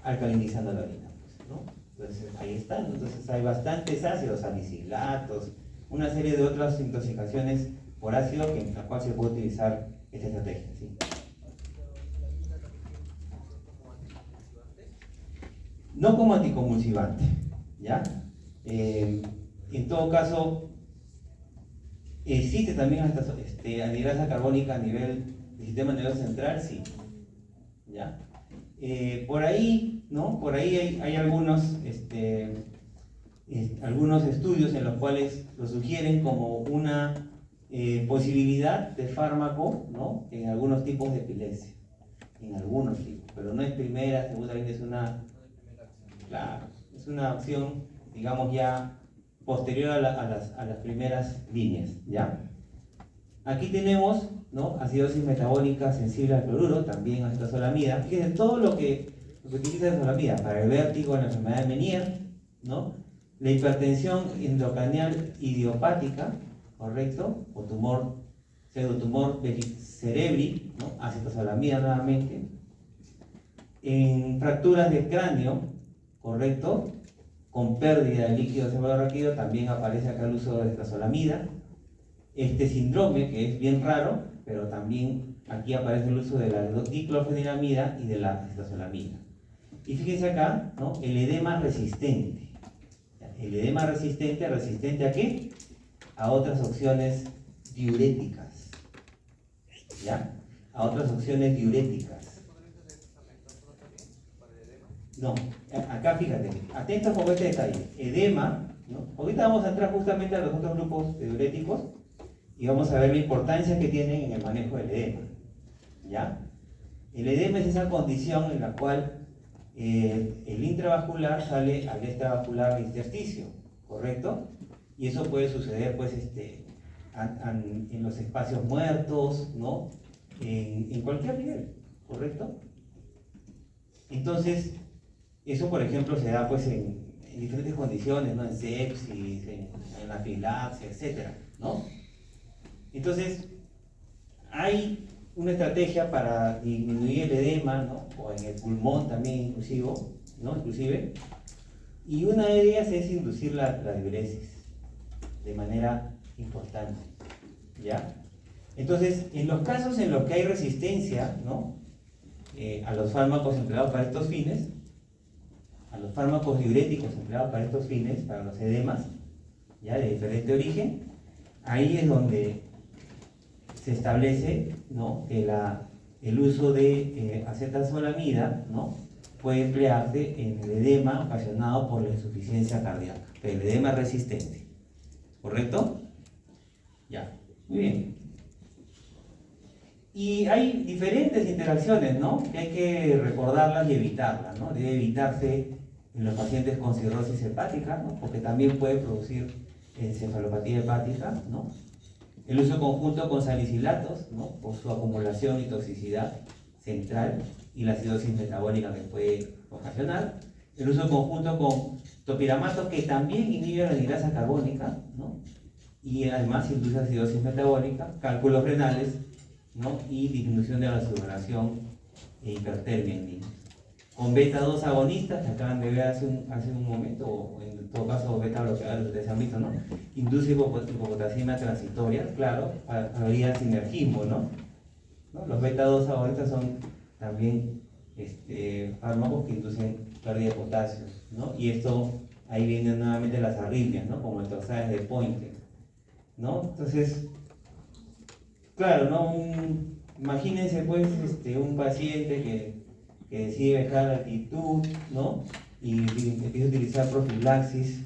S1: Alcalinizando la orina, ¿no? Entonces, ahí están. Entonces, hay bastantes ácidos, salicilatos, una serie de otras intoxicaciones por ácido en la cual se puede utilizar esta estrategia, ¿sí? No como anticonvulsivante, ¿ya? En todo caso, existe también anhidrasa carbónica a nivel del sistema nervioso central, sí, ¿ya? Por ahí, ¿no?, por ahí hay algunos estudios en los cuales lo sugieren como una posibilidad de fármaco, ¿no?, en algunos tipos de epilepsia, en algunos tipos, pero no es primera, seguramente es una, claro, es una opción, digamos, ya posterior a las primeras líneas, ¿ya? Aquí tenemos, ¿no?, acidosis metabólica sensible al cloruro, también acetazolamida. Fíjense, todo lo que utiliza acetazolamida para el vértigo, la enfermedad de Meniere, ¿no?, la hipertensión intracraneal idiopática, ¿correcto?, o tumor, pseudotumor cerebri, ¿no?, acetazolamida nuevamente. En fracturas del cráneo, ¿correcto?, con pérdida de líquido cefalorraquídeo, también aparece acá el uso de acetazolamida. Este síndrome, que es bien raro, pero también aquí aparece el uso de la diclofeniramida y de la acetazolamida. Y fíjense acá, ¿no?, el edema resistente. El edema resistente, ¿resistente a qué? A otras opciones diuréticas. ¿Ya? A otras opciones diuréticas. No, acá fíjate, atentos con este detalle. Edema, ¿no? Ahorita vamos a entrar justamente a los otros grupos de diuréticos y vamos a ver la importancia que tienen en el manejo del edema. ¿Ya? El edema es esa condición en la cual el intravascular sale al extravascular intersticio, ¿correcto? Y eso puede suceder, pues, en los espacios muertos, ¿no? En cualquier nivel, ¿correcto? Entonces, eso, por ejemplo, se da, pues, en diferentes condiciones, ¿no? En sepsis, en anafilaxia, etcétera, ¿no? Entonces, hay una estrategia para disminuir el edema, ¿no?, o en el pulmón también inclusive, y una de ellas es inducir la diuresis de manera importante, ¿ya? Entonces, en los casos en los que hay resistencia, ¿no?, a los fármacos empleados para estos fines, a los fármacos diuréticos empleados para estos fines, para los edemas, ¿ya?, de diferente origen, ahí es donde se establece, ¿no?, que el uso de acetazolamida, ¿no?, puede emplearse en el edema ocasionado por la insuficiencia cardíaca, el edema resistente. ¿Correcto? Ya, muy bien. Y hay diferentes interacciones, ¿no?, que hay que recordarlas y evitarlas, ¿no? Debe evitarse en los pacientes con cirrosis hepática, ¿no?, porque también puede producir encefalopatía hepática, ¿no? El uso conjunto con salicilatos, ¿no?, por su acumulación y toxicidad central y la acidosis metabólica que puede ocasionar. El uso conjunto con topiramato, que también inhibe la anhidrasa carbónica, ¿no?, y además induce acidosis metabólica, cálculos renales, ¿no?, y disminución de la sudoración e hipertermia en niños. Con beta-2 agonistas, que acaban de ver hace un momento, o en todo caso beta bloqueadores, ustedes han visto, ¿no?, induce hipopotasemia transitoria, claro, habría sinergismo, ¿no? Los beta-2 agonistas son también fármacos que inducen pérdida de potasio, ¿no? Y esto, ahí vienen nuevamente las arritmias, ¿no?, como el torsades de Pointe, ¿no? Entonces, claro, ¿no? Imagínense, pues, un paciente que decide bajar la altitud, ¿no?, y empieza a utilizar profilaxis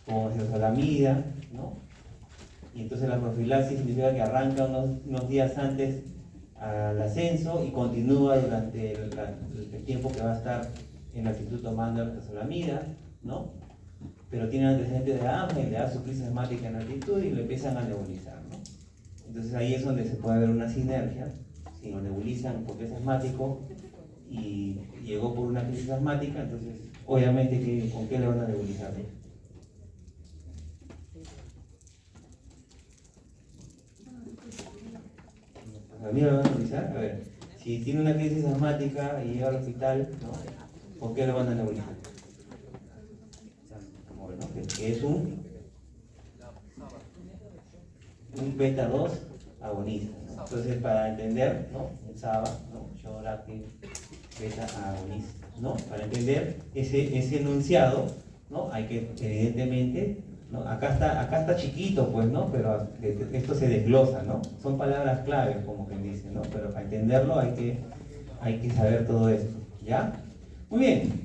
S1: con acetazolamida, ¿no? Y entonces la profilaxis significa que arranca unos días antes al ascenso y continúa durante el tiempo que va a estar en la altitud tomando la acetazolamida, ¿no? Pero tiene antecedentes de asma y le da su crisis asmática en altitud y le empiezan a nebulizar, ¿no? Entonces ahí es donde se puede ver una sinergia. Si lo nebulizan porque es asmático y llegó por una crisis asmática, entonces obviamente ¿con qué le van a nebulizar? ¿A mí me van a nebulizar? A ver, si tiene una crisis asmática y llega al hospital, ¿no?, ¿por qué le van a nebulizar? Bueno, que es un beta-2 agonista, ¿no? Entonces, para entender, ¿no?, un SABA, ¿no?, short acting beta agonista, ¿no? Para entender ese enunciado, ¿no?, hay que, evidentemente, ¿no?, acá está chiquito, pues, ¿no?, pero esto se desglosa, ¿no? Son palabras claves, como quien dice, ¿no? Pero para entenderlo hay que saber todo esto, ¿ya? Muy bien.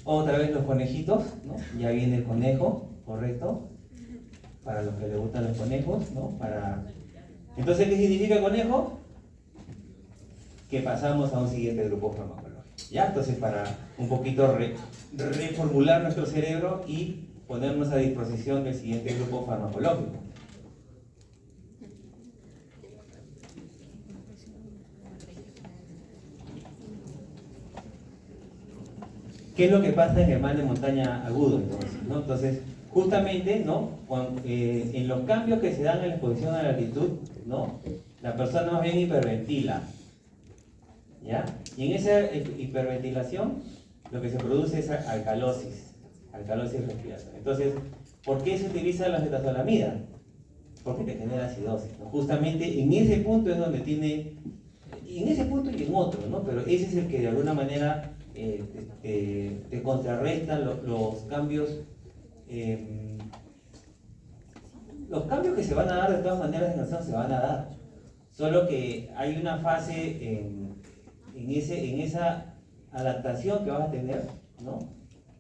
S1: Otra vez los conejitos, ¿no? Ya viene el conejo, ¿correcto? Para los que les gustan los conejos, ¿no? Entonces, ¿qué significa conejo? Que pasamos a un siguiente grupo farmacológico, ¿ya? Entonces, para un poquito reformular nuestro cerebro y ponernos a disposición del siguiente grupo farmacológico. ¿Qué es lo que pasa en el mal de montaña agudo entonces, ¿no? Entonces, justamente, ¿no? En los cambios que se dan en la exposición a la altitud, ¿no? La persona más bien hiperventila, ¿ya? Y en esa hiperventilación lo que se produce es alcalosis respiratoria. Entonces, ¿por qué se utiliza la acetazolamida? Porque te genera acidosis, ¿no? Justamente en ese punto es donde en ese punto y en otro, ¿no? Pero ese es el que de alguna manera te contrarrestan los cambios que se van a dar de todas maneras en acción se van a dar, solo que hay una fase en esa adaptación que vas a tener, ¿no?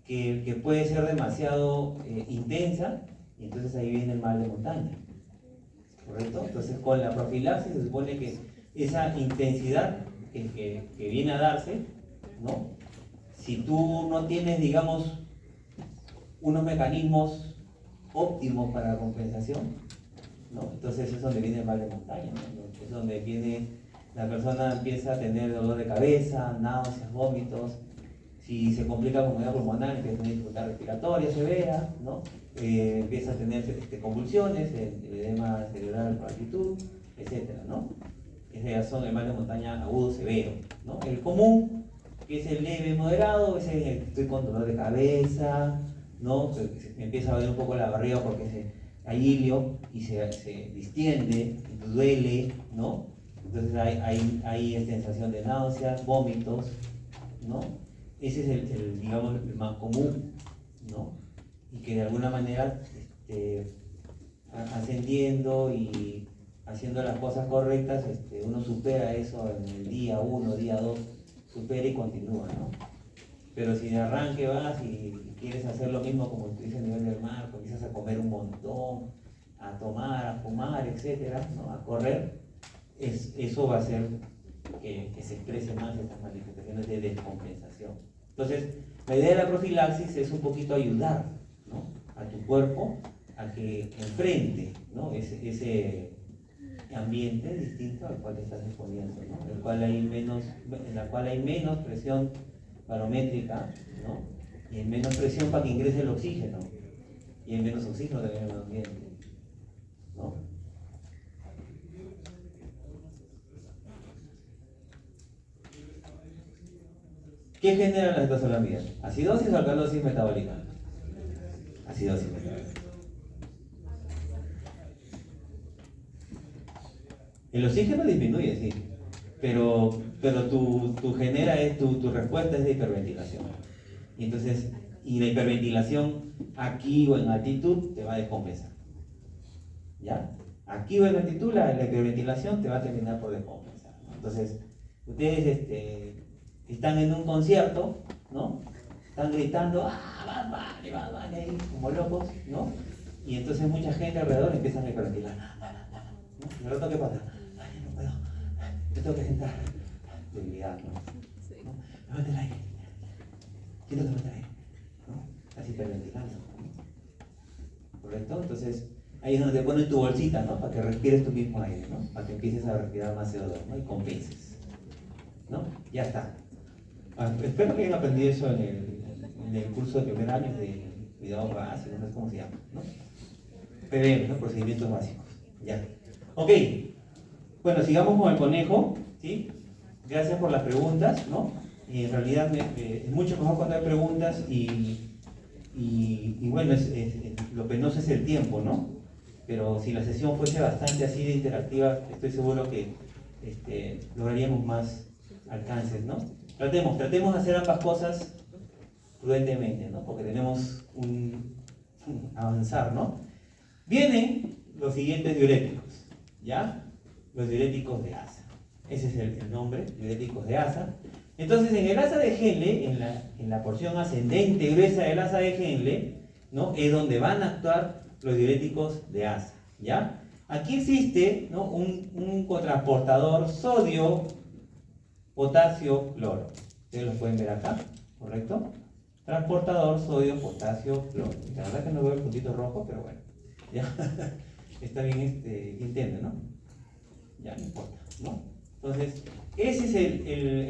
S1: que puede ser demasiado intensa, y entonces ahí viene el mal de montaña, ¿correcto? Entonces con la profilaxis se supone que esa intensidad que viene a darse, ¿no? Si tú no tienes, digamos, unos mecanismos óptimos para la compensación, ¿no? Entonces es donde viene el mal de montaña, ¿no? Es donde la persona empieza a tener dolor de cabeza, náuseas, vómitos. Si se complica con enfermedad pulmonar, empieza a tener dificultad respiratoria severa, ¿no? Empieza a tener convulsiones, edema cerebral por altitud, etcétera, ¿no? Ese ya son el mal de montaña agudo severo, ¿no? El común, que es el leve moderado, es el que estoy con dolor de cabeza, ¿no? Me empieza a doler un poco la barriga porque hay hilio y se distiende, y duele, ¿no? Entonces hay sensación de náuseas, vómitos, ¿no? Ese es digamos, el más común, ¿no? Y que de alguna manera ascendiendo y haciendo las cosas correctas, uno supera eso en el día 1, día 2, supera y continúa, ¿no? Pero si de arranque vas y quieres hacer lo mismo como estuviste a nivel del mar, comienzas a comer un montón, a tomar, a fumar, etcétera, ¿no? A correr, eso va a hacer que se exprese más estas manifestaciones de descompensación. Entonces, la idea de la profilaxis es un poquito ayudar, ¿no? A tu cuerpo a que enfrente, ¿no? ese ambiente distinto al cual te estás exponiendo, ¿no? En la cual hay menos presión barométrica, ¿no? Y hay menos presión para que ingrese el oxígeno, y hay menos oxígeno también en el ambiente, ¿no? ¿Qué genera la acetazolamida? ¿Acidosis o alcalosis metabólica? Acidosis metabólica. El oxígeno disminuye, sí, pero tu respuesta es de hiperventilación. Y la hiperventilación aquí o en altitud te va a descompensar. ¿Ya? Aquí o en altitud la hiperventilación te va a terminar por descompensar, ¿no? Entonces, ustedes están en un concierto, ¿no? Están gritando, va, ahí, como locos, ¿no? Y entonces mucha gente alrededor empieza a hiperventilar, ¿no? ¿Y al rato qué pasa? Ay, no puedo, yo tengo que sentar. Debilidad, ¿no? Levanta el aire. ¿Quién te levanta el aire? ¿No? Estás hiperventilando, ¿no? ¿Correcto? Entonces, ahí es donde te ponen tu bolsita, ¿no? Para que respires tu mismo aire, ¿no? Para que empieces a respirar más CO2, ¿no? Y compenses, ¿no? Ya está. Espero que hayan aprendido eso en el curso de primer año de cuidado básico, no sé cómo se llama, ¿no? PBM, ¿no? Procedimientos básicos. Ya. Ok. Bueno, sigamos con el conejo, ¿sí? Gracias por las preguntas, ¿no? En realidad es mucho mejor cuando hay preguntas y bueno, lo penoso es el tiempo, ¿no? Pero si la sesión fuese bastante así de interactiva, estoy seguro que lograríamos más alcances, ¿no? Tratemos de hacer ambas cosas prudentemente, ¿no? Porque tenemos avanzar, ¿no? Vienen los siguientes diuréticos, ¿ya? Los diuréticos de asa. Ese es el nombre, diuréticos de asa. Entonces, en el asa de Henle, en la porción ascendente gruesa del asa de Henle, ¿no? Es donde van a actuar los diuréticos de asa, ¿ya? Aquí existe, ¿no? un cotransportador sodio, potasio, cloro. Ustedes lo pueden ver acá, ¿correcto? transportador sodio, potasio, cloro. La verdad que no veo el puntito rojo, pero bueno, ya está bien, entiende, ¿no? Ya no importa, ¿no? Entonces, ese es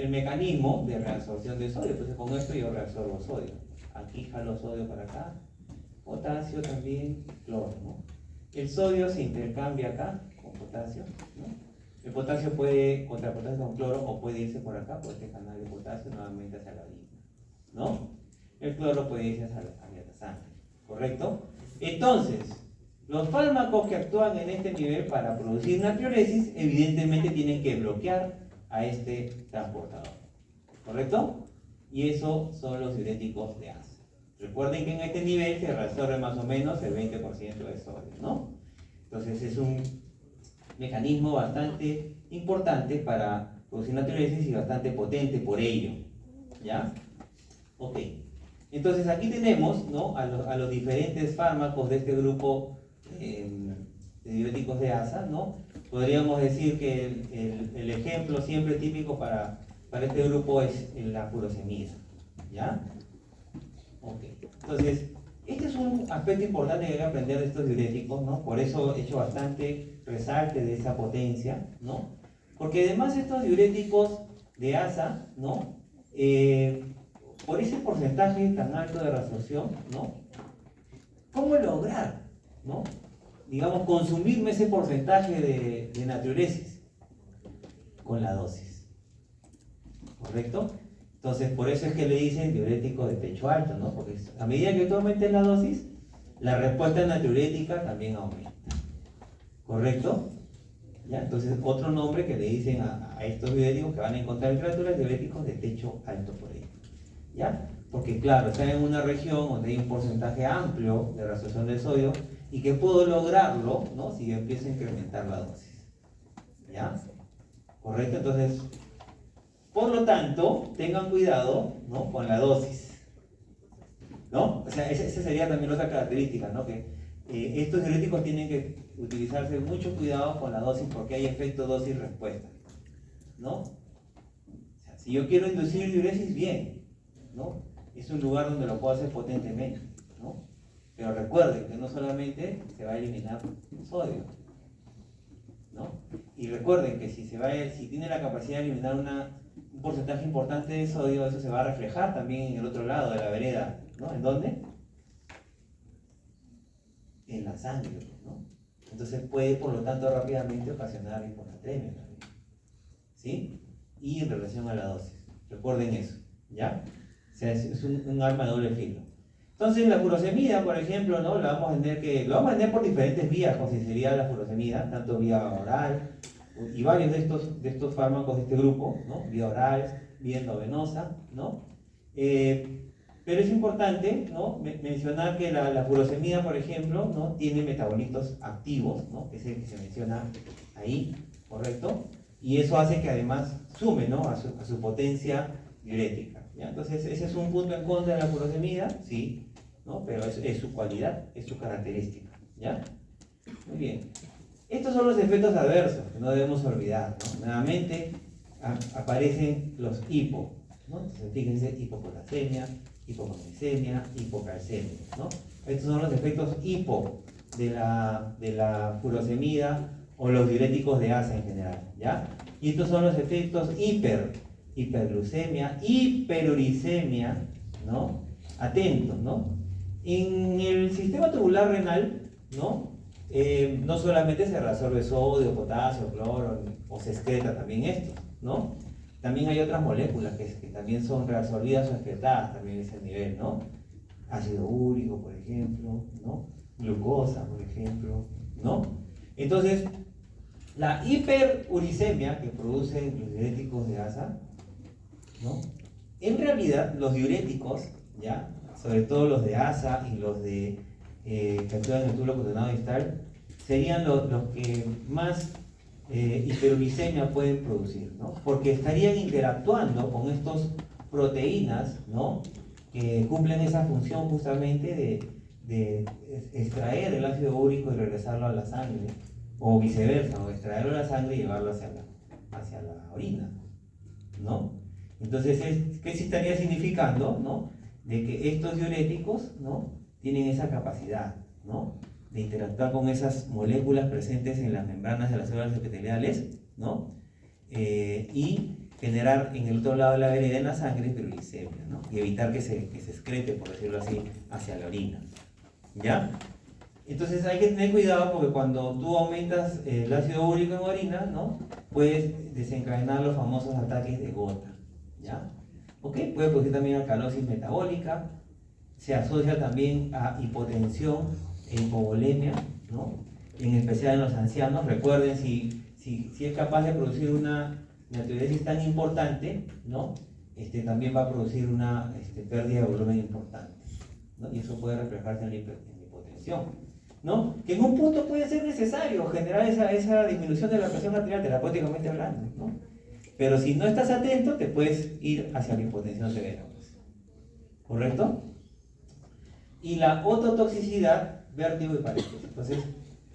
S1: el mecanismo de reabsorción de sodio. Entonces, con esto yo reabsorbo sodio. Aquí jalo sodio para acá, potasio también, cloro, ¿no? El sodio se intercambia acá con potasio, ¿no? El potasio puede, contra potasio con cloro, o puede irse por acá, por este canal de potasio, nuevamente hacia la orina, ¿no? El cloro puede irse hacia la sangre, ¿correcto? Entonces, los fármacos que actúan en este nivel para producir natriuresis, evidentemente tienen que bloquear a este transportador, ¿correcto? Y eso son los diuréticos de asa. Recuerden que en este nivel se reabsorbe más o menos el 20% de sodio, ¿no? Entonces es un mecanismo bastante importante para producir natriuresis y bastante potente por ello, ¿ya? Ok. Entonces aquí tenemos, ¿no?, a los diferentes fármacos de este grupo de diuréticos de asa, ¿no? Podríamos decir que el ejemplo siempre típico para este grupo es la furosemida, ¿ya? Ok. Entonces, este es un aspecto importante que hay que aprender de estos diuréticos, ¿no? Por eso he hecho bastante resalte de esa potencia, ¿no? Porque además estos diuréticos de asa, ¿no?, por ese porcentaje tan alto de reabsorción, ¿no?, ¿cómo lograr, ¿no?, digamos, consumirme ese porcentaje de natriuresis? Con la dosis, ¿correcto? Entonces, por eso es que le dicen diurético de pecho alto, ¿no? Porque a medida que tú aumentes la dosis, la respuesta natriurética también aumenta, ¿correcto? ¿Ya? Entonces, otro nombre que le dicen a estos diuréticos que van a encontrar en literatura es diuréticos de techo alto por ahí, ¿ya? Porque claro, están en una región donde hay un porcentaje amplio de reabsorción de sodio y que puedo lograrlo, ¿no?, si yo empiezo a incrementar la dosis, ¿ya? ¿Correcto? Entonces, por lo tanto, tengan cuidado, ¿no?, con la dosis, ¿no? O sea, esa sería también otra característica, ¿no?, que estos diuréticos tienen que utilizarse mucho cuidado con la dosis porque hay efecto dosis-respuesta, ¿no? O sea, si yo quiero inducir diuresis, bien, ¿no? Es un lugar donde lo puedo hacer potentemente, ¿no? Pero recuerden que no solamente se va a eliminar sodio, ¿no? Y recuerden que si tiene la capacidad de eliminar un porcentaje importante de sodio, eso se va a reflejar también en el otro lado de la vereda, ¿no? ¿En dónde? En la sangre, ¿no? Entonces puede, por lo tanto, rápidamente ocasionar hiponatremia también, ¿sí? Y en relación a la dosis, recuerden eso, ¿ya? O sea, es un arma de doble filo. Entonces la furosemida, por ejemplo, ¿no?, lo vamos a vender por diferentes vías, como si sería la furosemida, tanto vía oral y varios de estos fármacos de este grupo, ¿no?, vía oral, vía endovenosa, ¿no? Pero es importante, ¿no?, mencionar que la furosemida, por ejemplo, ¿no?, tiene metabolitos activos, ¿no?, que es el que se menciona ahí, ¿correcto? Y eso hace que además sume, ¿no?, a su potencia diurética, ¿ya? Entonces ese es un punto en contra de la furosemida, sí, ¿no?, pero es su cualidad, es su característica, ¿ya? Muy bien. Estos son los efectos adversos que no debemos olvidar, ¿no? Nuevamente aparecen los hipo, ¿no? Entonces fíjense, hipopolasemia, hipomagnesemia, hipocalcemia, ¿no? Estos son los efectos hipo de la furosemida o los diuréticos de asa en general, ¿ya? Y estos son los efectos hiperglucemia, hiperuricemia, ¿no? Atentos, ¿no? En el sistema tubular renal, ¿no?, no solamente se reabsorbe sodio, potasio, cloro, o se excreta también esto, ¿no? También hay otras moléculas que también son reabsorbidas o excretadas también en ese nivel, ¿no? Ácido úrico, por ejemplo, ¿no? Glucosa, por ejemplo, ¿no? Entonces, la hiperuricemia que producen los diuréticos de asa, ¿no?, en realidad los diuréticos, ¿ya?, sobre todo los de asa y los que actúan en el túbulo cutanado distal, serían los que más hiperuricemia pueden producir, ¿no? Porque estarían interactuando con estas proteínas, ¿no?, que cumplen esa función justamente de extraer el ácido úrico y regresarlo a la sangre, o viceversa, o extraerlo de la sangre y llevarlo hacia la orina, ¿no? Entonces, ¿qué se estaría significando, no?, de que estos diuréticos, ¿no?, tienen esa capacidad, ¿no?, de interactuar con esas moléculas presentes en las membranas de las células epiteliales, ¿no?, y generar en el otro lado de la vereda, en la sangre, piroglicemia, ¿no?, y evitar que se excrete, por decirlo así, hacia la orina. ¿Ya? Entonces hay que tener cuidado porque cuando tú aumentas el ácido úrico en orina, ¿no?, puedes desencadenar los famosos ataques de gota. ¿Ya? ¿Ok? Puede producir también alcalosis metabólica, se asocia también a hipotensión e hipovolemia, ¿no?, en especial en los ancianos. Recuerden, si es capaz de producir una natriuresis tan importante, ¿no?, también va a producir una pérdida de volumen importante, ¿no?, y eso puede reflejarse en la hipotensión, ¿no?, que en un punto puede ser necesario generar esa disminución de la presión arterial, terapéuticamente hablando, ¿no?, pero si no estás atento te puedes ir hacia la hipotensión severa, pues. ¿Correcto? Y la ototoxicidad, vértigo y parálisis. Entonces,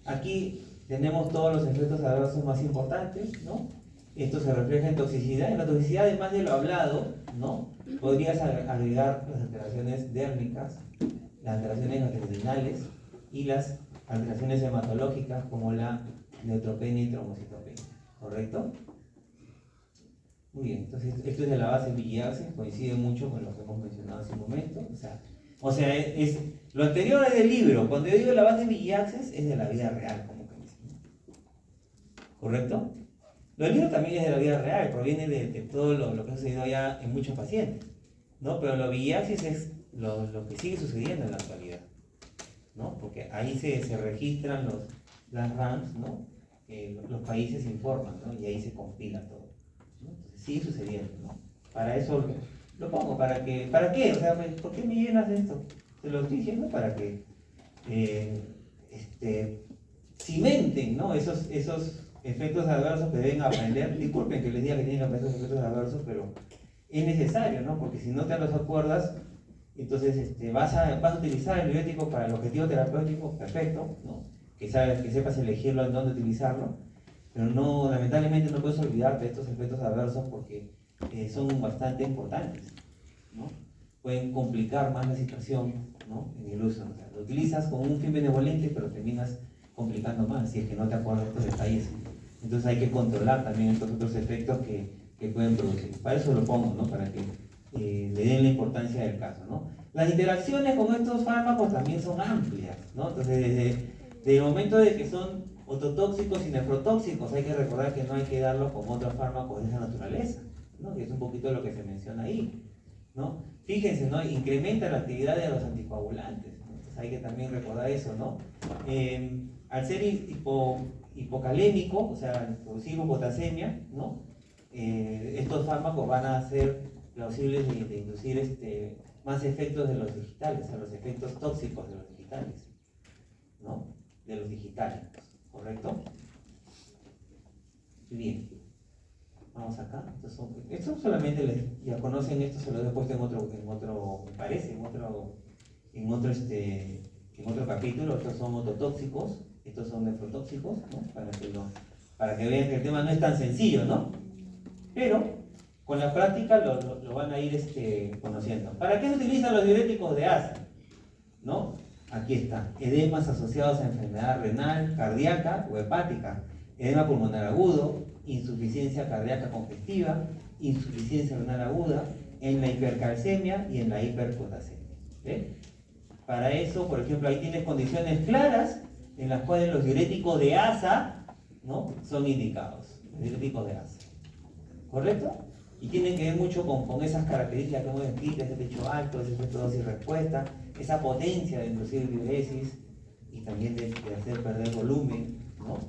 S1: aquí tenemos todos los efectos adversos más importantes, ¿no? Esto se refleja en toxicidad. En la toxicidad, además de lo hablado, ¿no?, podrías agregar las alteraciones dérmicas, las alteraciones gastrointestinales y las alteraciones hematológicas como la neutropenia y trombocitopenia. ¿Correcto? Muy bien, entonces esto es de la base Vigiaxis, coincide mucho con lo que hemos mencionado hace un momento. O sea, lo anterior es del libro. Cuando yo digo la base Vigiaxis es de la vida real, como que dice. ¿Correcto? Lo del libro también es de la vida real, proviene de todo lo que ha sucedido ya en muchos pacientes, ¿no? Pero lo Vigiaxis es lo que sigue sucediendo en la actualidad, ¿no? Porque ahí se registran las RAMs, ¿no? Los países informan, ¿no?, y ahí se compila todo, ¿no? Entonces sigue sucediendo, ¿no? Para eso lo pongo, ¿para qué? O sea, ¿por qué me llenas de esto? Te lo estoy diciendo para que cimenten, ¿no?, esos efectos adversos que deben aprender. Disculpen que les diga que tienen que aprender esos efectos adversos, pero es necesario, ¿no? Porque si no te los acuerdas, entonces vas a utilizar el diurético para el objetivo terapéutico, perfecto, ¿no?, que sepas elegirlo en dónde utilizarlo, pero no, lamentablemente no puedes olvidarte de estos efectos adversos porque son bastante importantes, ¿no? Pueden complicar más la situación, ¿no?, en el uso. O sea, lo utilizas con un fin benevolente, pero terminas complicando más si es que no te acuerdas de estos detalles. Entonces hay que controlar también estos otros efectos que pueden producir. Para eso lo pongo, ¿no?, para que le den la importancia del caso, ¿no? Las interacciones con estos fármacos también son amplias, ¿no? Entonces, desde el momento de que son ototóxicos y nefrotóxicos, hay que recordar que no hay que darlos con otros fármacos de esa naturaleza, ¿no?, que es un poquito lo que se menciona ahí, ¿no? Fíjense, ¿no?, incrementa la actividad de los anticoagulantes, ¿no? Entonces hay que también recordar eso, ¿no? Al ser hipocalémico, o sea, producir hipopotasemia, ¿no?, estos fármacos van a ser plausibles de inducir más efectos de los digitales, o sea, los efectos tóxicos de los digitales, ¿no?, de los digitales, ¿correcto? Bien, vamos acá. Estos solamente ya conocen esto, se los he puesto en otro, me parece, en otro capítulo. Estos son ototóxicos, estos son nefrotóxicos, ¿no?, para que vean que el tema no es tan sencillo, ¿no? Pero con la práctica lo van a ir conociendo. ¿Para qué se utilizan los diuréticos de ASA? ¿No? Aquí está: edemas asociados a enfermedad renal, cardíaca o hepática, edema pulmonar agudo, insuficiencia cardíaca congestiva, insuficiencia renal aguda, en la hipercalcemia y en la hiperpotasemia. ¿Ve? Para eso, por ejemplo, ahí tienes condiciones claras en las cuales los diuréticos de ASA, ¿no?, son indicados. Los diuréticos de ASA. ¿Correcto? Y tienen que ver mucho con esas características que hemos descrito: ese pecho alto, ese efecto dosis-respuesta, esa potencia de inducir diuresis y también de hacer perder volumen, ¿no?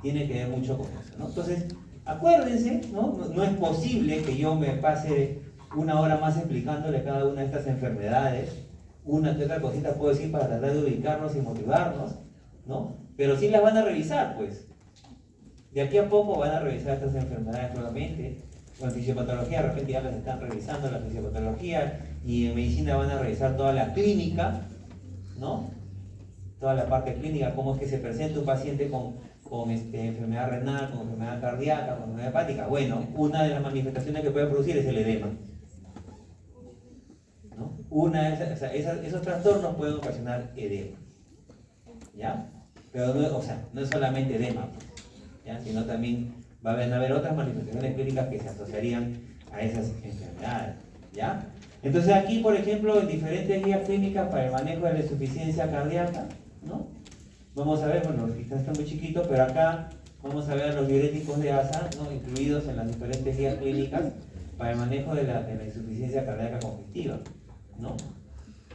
S1: Tiene que ver mucho con eso, ¿no? Entonces, acuérdense, ¿no? No es posible que yo me pase una hora más explicándole cada una de estas enfermedades. Una que otra cosita puedo decir para tratar de ubicarnos y motivarnos, ¿no? Pero sí las van a revisar, pues. De aquí a poco van a revisar estas enfermedades nuevamente. Con fisiopatología de repente ya las están revisando, la fisiopatología, y en medicina van a revisar toda la clínica, ¿no? Toda la parte clínica, cómo es que se presenta un paciente con enfermedad renal, con enfermedad cardíaca, con enfermedad hepática. Bueno, una de las manifestaciones que puede producir es el edema, ¿no? O sea, esos trastornos pueden ocasionar edema, ¿ya? Pero no, o sea, no es solamente edema, pues, ¿ya? Sino también van a haber otras manifestaciones clínicas que se asociarían a esas enfermedades, ¿ya? Entonces aquí, por ejemplo, diferentes guías clínicas para el manejo de la insuficiencia cardíaca, ¿no? Vamos a ver, bueno, quizás está muy chiquito, pero acá vamos a ver los diuréticos de ASA, ¿no? Incluidos en las diferentes guías clínicas para el manejo de la insuficiencia cardíaca congestiva, ¿no?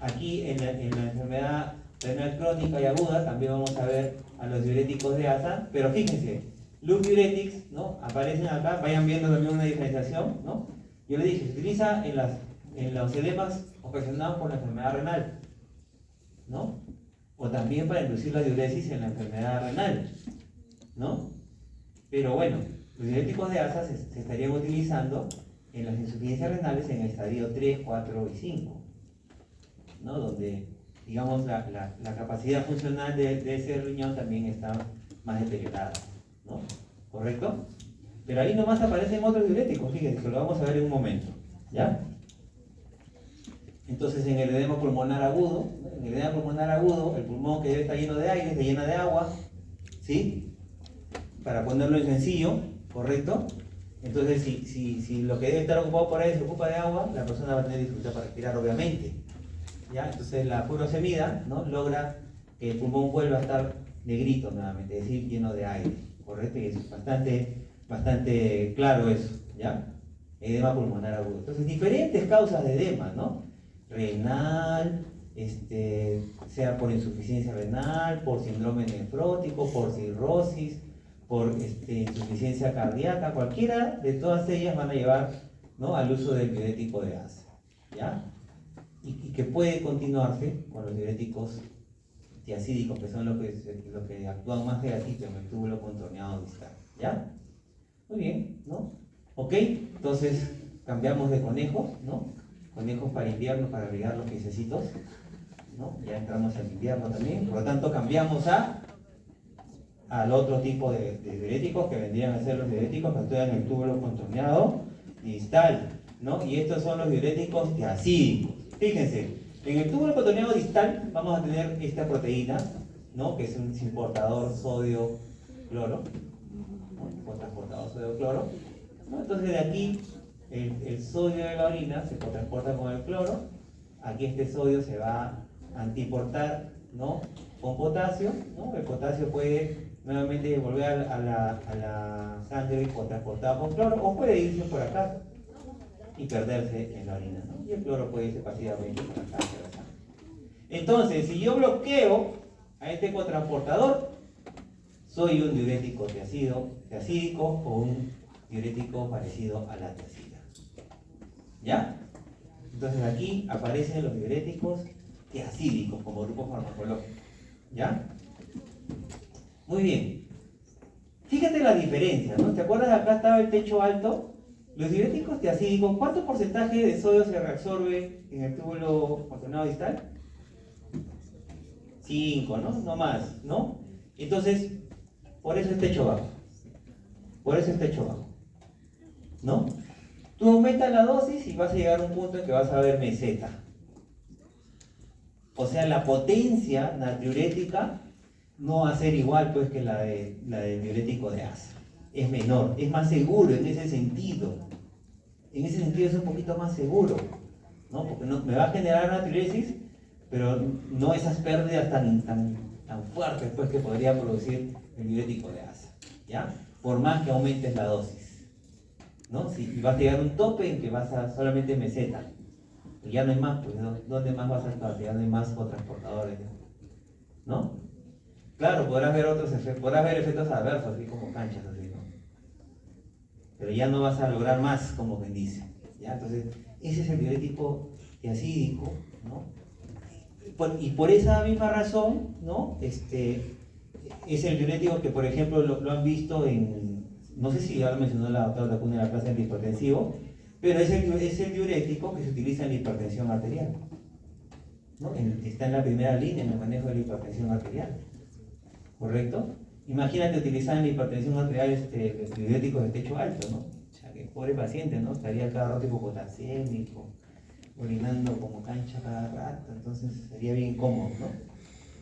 S1: Aquí en la enfermedad renal crónica y aguda también vamos a ver a los diuréticos de ASA, pero fíjense, los diuretics, ¿no? Aparecen acá, vayan viendo también una diferenciación, ¿no? Yo le dije, se utiliza en los edemas ocasionados por la enfermedad renal, ¿no? O también para inducir la diuresis en la enfermedad renal, ¿no? Pero bueno, los diuréticos de ASA se estarían utilizando en las insuficiencias renales en el estadio 3, 4 y 5, ¿no? Donde, digamos, la capacidad funcional de ese riñón también está más deteriorada, ¿no? ¿Correcto? Pero ahí nomás aparecen otros diuréticos, fíjense, que lo vamos a ver en un momento, ¿ya? Entonces, en el edema pulmonar agudo, ¿no? En el edema pulmonar agudo, el pulmón que debe estar lleno de aire, se llena de agua, ¿sí? Para ponerlo en sencillo, ¿correcto? Entonces, si lo que debe estar ocupado por aire se ocupa de agua, la persona va a tener dificultad para respirar, obviamente, ¿ya? Entonces, la furosemida, ¿no? Logra que el pulmón vuelva a estar negrito nuevamente, es decir, lleno de aire, ¿correcto? Y es bastante claro eso, ¿ya? Edema pulmonar agudo. Entonces, diferentes causas de edema, ¿no? Renal, sea por insuficiencia renal, por síndrome nefrótico, por cirrosis, por insuficiencia cardíaca, cualquiera de todas ellas van a llevar, ¿no? Al uso del diurético de ASA, ¿ya? Y que puede continuarse con los diuréticos tiacídicos, que son los que actúan más negatito en el túbulo contorneado distal, ¿ya? Muy bien, ¿no? Ok, entonces cambiamos de conejos, ¿no? Conejos para invierno, para abrigar los piececitos, ¿no? Ya entramos en invierno también, por lo tanto cambiamos al otro tipo de diuréticos que vendrían a ser los diuréticos que actúan en el túbulo contorneado distal, ¿no? Y estos son los diuréticos tiacídicos. Fíjense, en el túbulo contorneado distal vamos a tener esta proteína, ¿no? Que es un portador sodio-cloro, ¿no? Transportador sodio-cloro, ¿no? Entonces de aquí el sodio de la orina se transporta con el cloro, aquí este sodio se va a antiportar, ¿no? Con potasio, ¿no? El potasio puede nuevamente volver a la sangre transportada con cloro, o puede irse por acá y perderse en la orina, ¿no? Y el cloro puede irse pasivamente por acá hacia la sangre. Entonces, si yo bloqueo a este cotransportador, soy un diurético tiacídico o un diurético parecido a la tiacida. ¿Ya? Entonces aquí aparecen los diuréticos tiacídicos como grupo farmacológico. ¿Ya? Muy bien. Fíjate la diferencia, ¿no? ¿Te acuerdas? Acá estaba el techo alto. Los diuréticos tiacídicos, ¿cuánto porcentaje de sodio se reabsorbe en el túbulo contorneado distal? 5, ¿no? No más, ¿no? Entonces, por eso es techo bajo. Por eso es techo bajo, ¿no? Tú aumentas la dosis y vas a llegar a un punto en que vas a ver meseta. O sea, la potencia natriurética no va a ser igual pues que la del diurético de ASA. Es menor, es más seguro en ese sentido. En ese sentido es un poquito más seguro, ¿no? Porque no, me va a generar natriuresis, pero no esas pérdidas tan fuertes pues que podría producir el diurético de ASA, ¿ya? Por más que aumentes la dosis, ¿no? Si vas a llegar a un tope en que vas a solamente meseta, y ya no hay más, pues ¿dónde más vas a estar? Ya no hay más cotransportadores, ¿no? Claro, podrás ver otros efectos, podrás ver efectos adversos, así como canchas, así, ¿no? Pero ya no vas a lograr más, como quien dice, ¿ya? Entonces, ese es el diurético tiacídico, ¿no? Y por esa misma razón, ¿no? Es el diurético que, por ejemplo, lo han visto en, no sé si ya lo mencionó la doctora Tacuna en la clase del hipertensivo, pero es el diurético que se utiliza en la hipertensión arterial, ¿no? Está en la primera línea en el manejo de la hipertensión arterial, ¿correcto? Imagínate utilizar en la hipertensión arterial diuréticos de techo alto, ¿no? O sea, que pobre paciente, ¿no? Estaría cada rato hipopotasémico, orinando como cancha cada rato, entonces sería bien cómodo, ¿no?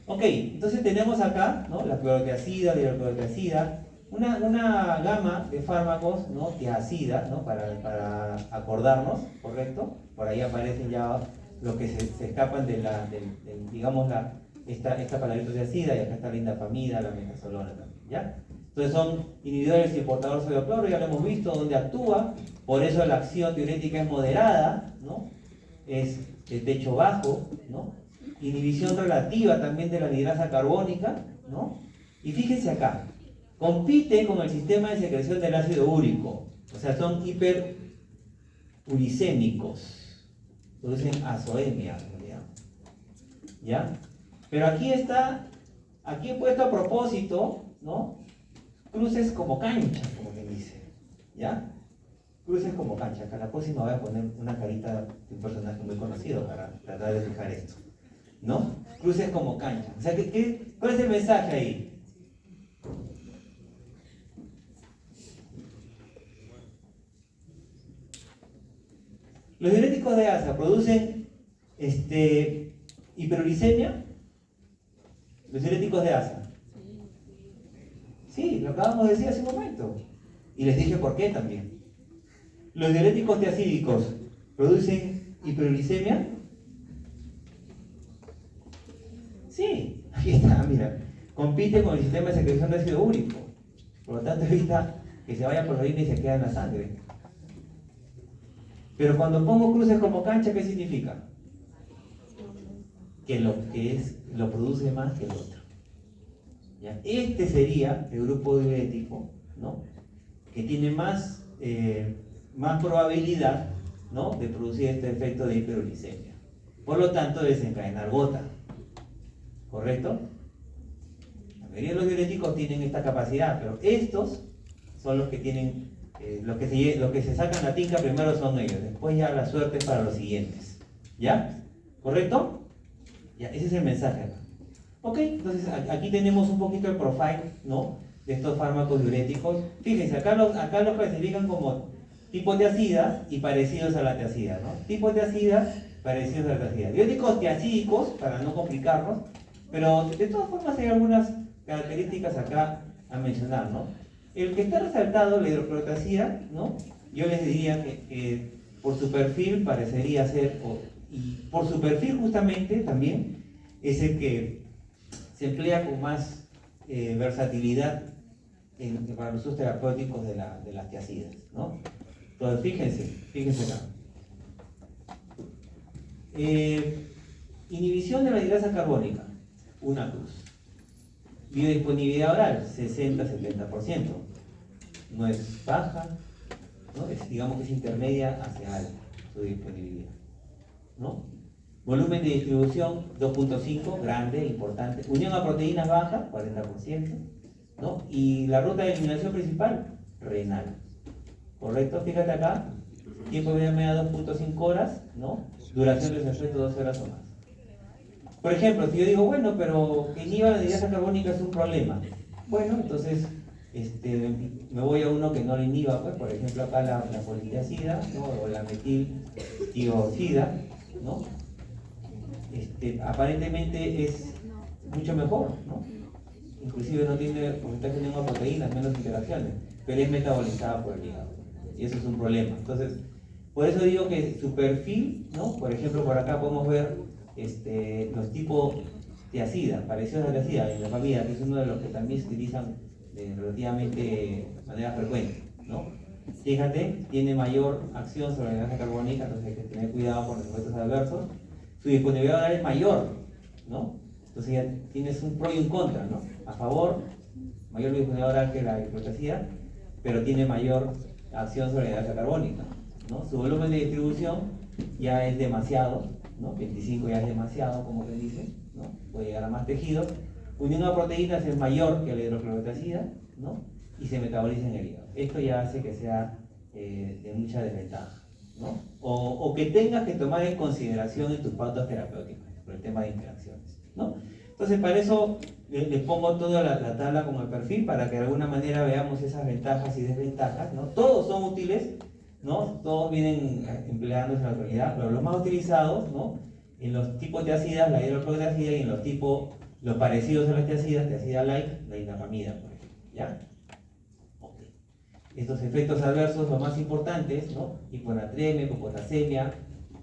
S1: Ok, entonces tenemos acá, ¿no? La clorotiazida, la hidroclorotiazida, una gama de fármacos, ¿no? Tiazida, ¿no? Para acordarnos, ¿correcto? Por ahí aparecen ya los que se escapan digamos, esta palabrita tiazida, y acá está la indapamida, la metasolona también, ¿ya? Entonces son inhibidores y portadores de sodio cloro, ya lo hemos visto, donde actúa, por eso la acción diurética es moderada, ¿no? Es de techo bajo, ¿no? Inhibición relativa también de la anhidrasa carbónica, ¿no? Y fíjense acá, compite con el sistema de secreción del ácido úrico, o sea, son hiperuricémicos, producen azoemia, ¿ya? Pero aquí he puesto a propósito, ¿no? Cruces como canchas, como quien dice, ¿ya? Cruces como cancha. Acá la próxima voy a poner una carita de un personaje muy conocido para tratar de fijar esto, ¿no? Cruces como cancha. O sea, ¿cuál es el mensaje ahí? Los diuréticos de asa producen hiperuricemia. Los diuréticos de asa. Sí, lo acabamos de decir hace un momento. Y les dije por qué también. Los diuréticos tiazídicos producen hiperuricemia. Sí, aquí está, mira. Compite con el sistema de secreción de ácido úrico. Por lo tanto, evita que se vaya por la orina y se quede en la sangre. Pero cuando pongo cruces como cancha, ¿qué significa? Que lo produce más que el otro. ¿Ya? Este sería el grupo diurético, ¿no? Que tiene más probabilidad, ¿no? De producir este efecto de hiperuricemia. Por lo tanto, desencadenar gota. ¿Correcto? La mayoría de los diuréticos tienen esta capacidad, pero estos son los que tienen, los que se sacan la tinca primero son ellos, después ya la suerte es para los siguientes. ¿Ya? ¿Correcto? Ya, ese es el mensaje acá. Ok, entonces aquí tenemos un poquito el profile, ¿no? De estos fármacos diuréticos. Fíjense, acá los clasifican como tipo tiazida y parecidos a la tiazida, ¿no? Tipo tiazida, parecidos a la tiazida. Diuréticos tiazídicos, para no complicarnos, pero de todas formas hay algunas características acá a mencionar, ¿no? El que está resaltado, la hidroclorotiazida, ¿no? Yo les diría que por su perfil parecería ser, y por su perfil justamente también, es el que se emplea con más versatilidad para los usos terapéuticos de las tiazidas, ¿no? Entonces, fíjense acá. Inhibición de la anhidrasa carbónica, una cruz. Biodisponibilidad oral, 60-70%. No es baja, ¿no? Digamos que es intermedia hacia alta su disponibilidad, ¿no? Volumen de distribución 2.5, grande, importante. Unión a proteínas baja, 40%, ¿no? Y la ruta de eliminación principal, renal. ¿Correcto? Fíjate acá, tiempo de vida media 2.5 horas, ¿no? Duración del efecto 12 horas o más. Por ejemplo, si yo digo, bueno, pero que inhiba la anhidrasa carbónica es un problema. Bueno, entonces me voy a uno que no lo inhiba, pues, por ejemplo acá la politiazida, ¿no? O la metiltiazida, ¿no? Aparentemente es mucho mejor, ¿no? Inclusive no tiene porcentaje de proteínas, menos interacciones, pero es metabolizada por el hígado. Y eso es un problema. Entonces, por eso digo que su perfil, ¿no? Por ejemplo, por acá podemos ver los tipos tiazida, parecidos a la tiazida, y la familia, que es uno de los que también se utilizan relativamente de manera frecuente, ¿no? Fíjate, tiene mayor acción sobre la grasa carbónica, entonces hay que tener cuidado con los efectos adversos. Su disponibilidad oral es mayor, ¿no? Entonces ya tienes un pro y un contra, ¿no? A favor, mayor disponibilidad oral que la hidroclorotiazida, pero tiene mayor acción sobre la grasa carbónica, ¿no? Su volumen de distribución ya es demasiado, ¿no? 25 ya es demasiado, como se dice, ¿no? Puede llegar a más tejidos. Unión a proteínas es mayor que la hidroclorotiazida, ¿no? Y se metaboliza en el hígado. Esto ya hace que sea de mucha desventaja, ¿no? O que tengas que tomar en consideración en tus pautas terapéuticas por el tema de interacciones, ¿no? Entonces, para eso les pongo toda la tabla con el perfil para que de alguna manera veamos esas ventajas y desventajas, ¿no? Todos son útiles, ¿no? Todos vienen empleándose en la actualidad, pero los más utilizados, ¿no? En los tipos de ácidas, la hidroclorotiazida, y en los tipos, los parecidos a las tiacidas, tiacida light, la dinapamida, por ejemplo, ¿ya? Okay. Estos efectos adversos, los más importantes, ¿no? Hiponatremia, hipopotasemia,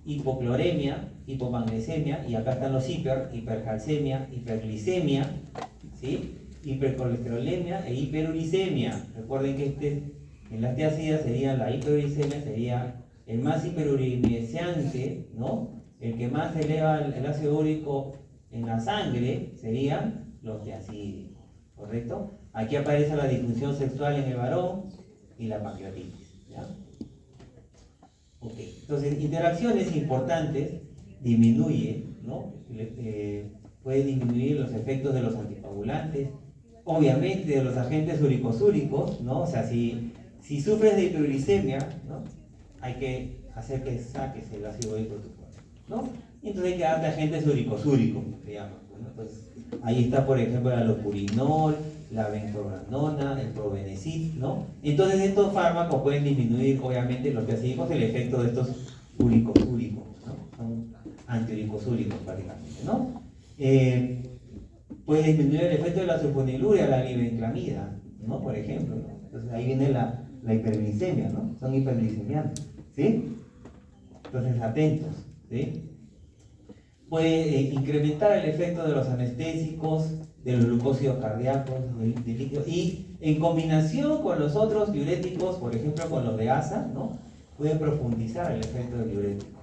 S1: hipocloremia, hipomagnesemia, y acá están los hipercalcemia, hiperglicemia, ¿sí? Hipercolesterolemia e hiperuricemia. Recuerden que en las tiacidas sería la hiperuricemia, sería el más hiperuricemiante, ¿no? El que más eleva el ácido úrico en la sangre serían los tiacídicos, ¿correcto? Aquí aparece la disfunción sexual en el varón y la pancreatitis, ¿ya? Ok, entonces interacciones importantes disminuye, ¿no? Puede disminuir los efectos de los anticoagulantes, obviamente de los agentes uricosúricos, ¿no? O sea, si sufres de hiperuricemia, ¿no? Hay que hacer que saques el ácido úrico de tu cuerpo, ¿no? Y entonces hay que darte agentes uricosúricos, se llama, ¿no? Entonces, ahí está, por ejemplo, la lopurinol, la benzobrandona, el probenecid, ¿no? Entonces estos fármacos pueden disminuir, obviamente, los tiacídicos, el efecto de estos uricosúricos, ¿no? Son antiuricosúricos prácticamente, ¿no? Puede disminuir el efecto de la sulfonilurea, la glibenclamida, ¿no? Por ejemplo, ¿no? Entonces ahí viene la hiperglicemia, ¿no? Son hiperglicemiantes, ¿sí? Entonces atentos, ¿sí? Puede incrementar el efecto de los anestésicos, de los glucósidos cardíacos, del líquido, y en combinación con los otros diuréticos, por ejemplo con los de ASA, ¿no? Puede profundizar el efecto del diurético.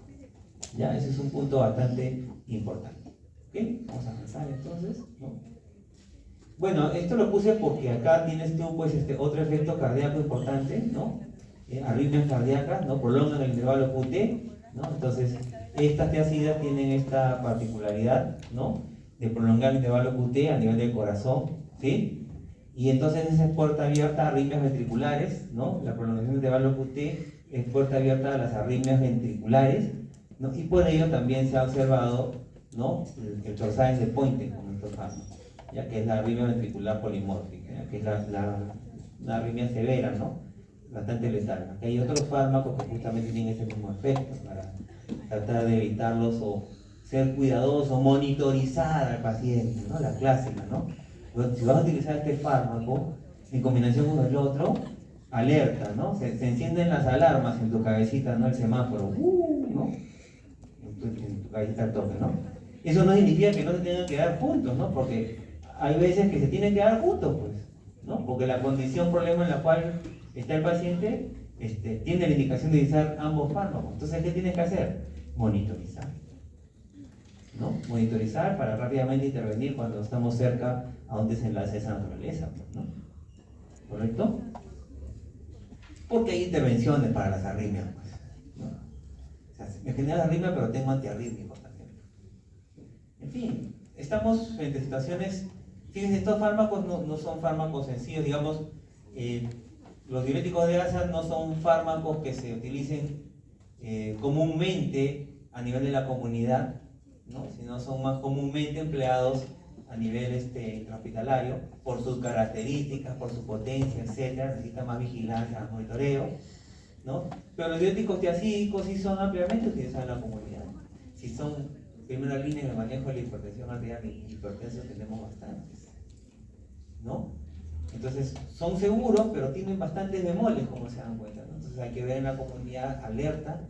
S1: ¿Ya? Ese es un punto bastante importante. ¿Ok? Vamos a avanzar entonces, ¿no? Bueno, esto lo puse porque acá tienes tú pues otro efecto cardíaco importante, ¿no? Arritmias cardíacas, ¿no? Prolongan el intervalo QT, ¿no? Entonces, estas tiacidas tienen esta particularidad, ¿no? De prolongar el intervalo QT a nivel del corazón, ¿sí? Y entonces esa es puerta abierta a arritmias ventriculares, ¿no? La prolongación del intervalo QT es puerta abierta a las arritmias ventriculares, ¿no? Y por ello también se ha observado, ¿no? El Torsades de Pointe con estos fármacos, ya que es la arritmia ventricular polimórfica, ¿ya? Que es una arritmia severa, ¿no? Bastante letal. Aquí hay otros fármacos que justamente tienen ese mismo efecto para tratar de evitarlos o ser cuidadoso, monitorizar al paciente, ¿no? La clásica, ¿no? Entonces, si vas a utilizar este fármaco en combinación con el otro, alerta, ¿no? Se encienden las alarmas en tu cabecita, ¿no? El semáforo, ¿no? En tu cabecita al toque, ¿no? Eso no significa que no se tengan que dar juntos, ¿no? Porque hay veces que se tienen que dar juntos, pues, ¿no? Porque la condición, problema en la cual está el paciente, tiene la indicación de utilizar ambos fármacos. Entonces, ¿qué tienes que hacer? Monitorizar, ¿no? Monitorizar para rápidamente intervenir cuando estamos cerca a un desenlace de esa naturaleza, ¿no? ¿Correcto? Porque hay intervenciones para las arritmias, pues, ¿no? O sea, me genera arritmia, pero tengo antiarrítmicos también. En fin, estamos frente a situaciones. Fíjense, estos fármacos no son fármacos sencillos, digamos. Los diuréticos de ASA no son fármacos que se utilicen comúnmente a nivel de la comunidad, ¿no? Sino son más comúnmente empleados a nivel intrahospitalario por sus características, por su potencia, etc. Necesita más vigilancia, más monitoreo, ¿no? Pero los diuréticos tiacídicos sí son ampliamente utilizados en la comunidad. Si son primera línea en el manejo de la hipertensión arterial y hipertensión, tenemos bastantes, ¿no? Entonces son seguros, pero tienen bastantes bemoles, como se dan cuenta, ¿no? Entonces hay que ver en la comunidad alerta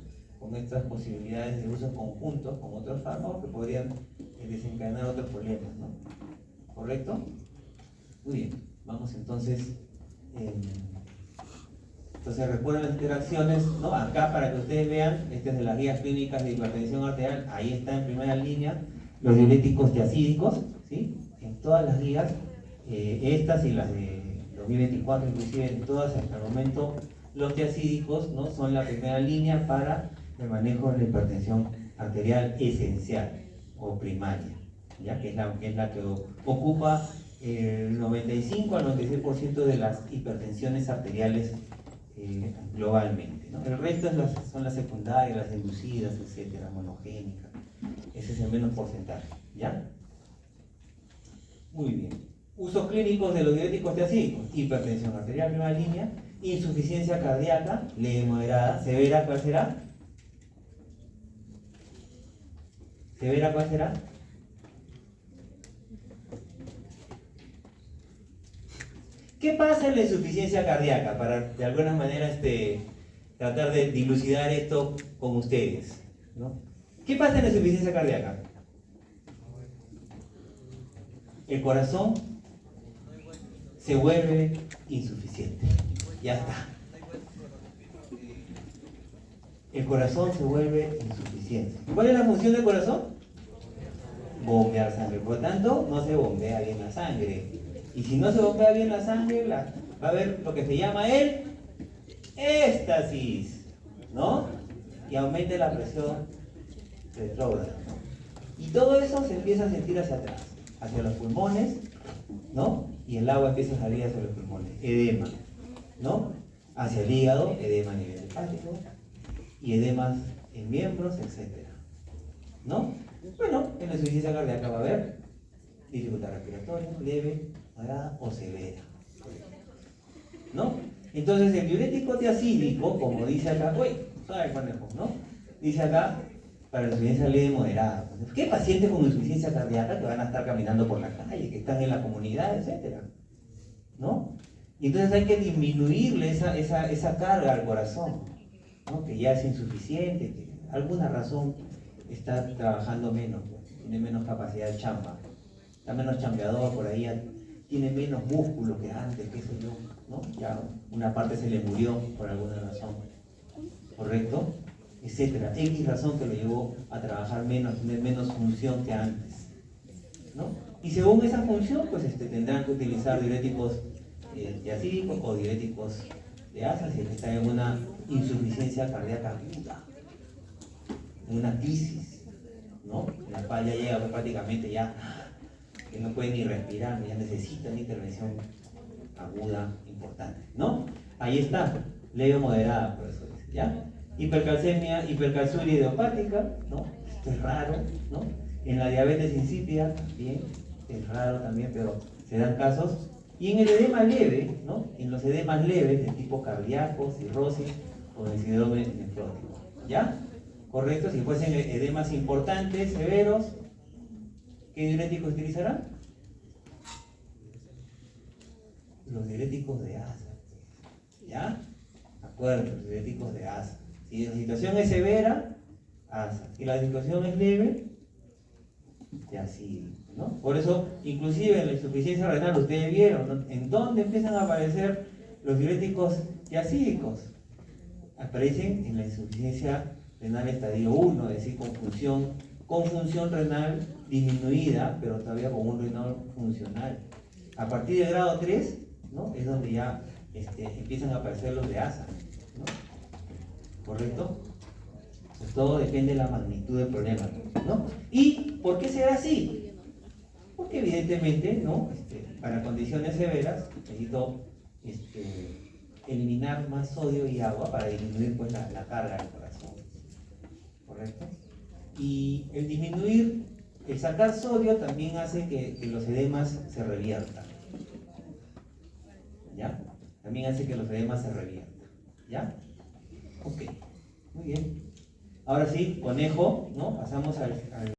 S1: con estas posibilidades de uso conjuntos con otros fármacos que podrían desencadenar otros problemas, ¿no? ¿Correcto? Muy bien, vamos entonces. Entonces recuerden las interacciones, ¿no? Acá para que ustedes vean, este es de las guías clínicas de hipertensión arterial, ahí está en primera línea los diuréticos tiacídicos, ¿sí? En todas las guías, estas y las de 2024, inclusive en todas hasta el momento, los tiacídicos, ¿no? Son la primera línea para el manejo de la hipertensión arterial esencial o primaria, ¿ya? Que es la que ocupa el 95 al 96% de las hipertensiones arteriales globalmente, ¿no? El resto son las secundarias, las inducidas, etcétera, monogénicas. Ese es el menos porcentaje, ¿ya? Muy bien. Usos clínicos de los diuréticos tiacídicos: hipertensión arterial primera línea, insuficiencia cardíaca, leve, moderada, severa, ¿cuál será? ¿Severa cuál será? ¿Qué pasa en la insuficiencia cardíaca? Para de alguna manera tratar de dilucidar esto con ustedes, ¿no? ¿Qué pasa en la insuficiencia cardíaca? El corazón se vuelve insuficiente. Ya está. El corazón se vuelve insuficiente. ¿Cuál es la función del corazón? Bombear sangre. Por lo tanto, no se bombea bien la sangre. Y si no se bombea bien la sangre, va a haber lo que se llama el éxtasis, ¿no? Y aumenta la presión retrógrada, ¿no? Y todo eso se empieza a sentir hacia atrás, hacia los pulmones, ¿no? Y el agua empieza a salir hacia los pulmones. Edema, ¿no? Hacia el hígado, edema a nivel hepático, y edemas en miembros, etc. ¿No? Bueno, en la insuficiencia cardíaca va a haber dificultad respiratoria, leve, moderada o severa, ¿no? Entonces el diurético tiacídico, como dice acá, uy, suave conejo, ¿no? Dice acá, para la insuficiencia leve moderada. ¿Qué pacientes con insuficiencia cardíaca que van a estar caminando por la calle, que están en la comunidad, etcétera? ¿No? Y entonces hay que disminuirle esa carga al corazón, ¿no? Que ya es insuficiente, que alguna razón está trabajando menos, tiene menos capacidad de chamba, está menos chambeador por ahí, tiene menos músculo que antes, qué sé yo, ¿no? Ya una parte se le murió por alguna razón, ¿correcto? Etcétera, X razón que lo llevó a trabajar menos, tener menos función que antes, ¿no? Y según esa función, pues tendrán que utilizar diuréticos tiacídicos o diuréticos de asa si está en una insuficiencia cardíaca aguda, en una crisis, ¿no? La cual ya llega pues, prácticamente ya que no puede ni respirar, ya necesita una intervención aguda importante, ¿no? Ahí está, leve o moderada, por eso dice, ¿ya? Hipercalcemia, hipercalciuria idiopática, ¿no? Esto es raro, ¿no? En la diabetes insípida, también, es raro también, pero se dan casos. Y en el edema leve, ¿no? En los edemas leves de tipo cardíaco, cirrosis o el síndrome nefrótico, ¿ya? Correcto, si fuesen edemas importantes, severos, ¿qué diuréticos utilizarán? Los diuréticos de asa, ¿ya? Acuérdense, los diuréticos de asa. Si la situación es severa, asa. Si la situación es leve, tiacídico, ¿no? Por eso, inclusive en la insuficiencia renal, ustedes vieron, ¿no? ¿En dónde empiezan a aparecer los diuréticos tiacídicos? Aparecen en la insuficiencia renal estadio 1, es decir, con función renal disminuida, pero todavía con un renal funcional. A partir del grado 3, ¿no? Es donde ya empiezan a aparecer los de asa, ¿no? ¿Correcto? Pues todo depende de la magnitud del problema, ¿no? ¿Y por qué será así? Porque evidentemente, ¿no? Para condiciones severas necesito eliminar más sodio y agua para disminuir pues, la carga del corazón, ¿correcto? Y el sacar sodio también hace que los edemas se reviertan, ¿ya? También hace que los edemas se reviertan, ¿ya? Ok, muy bien. Ahora sí, conejo, ¿no? Pasamos al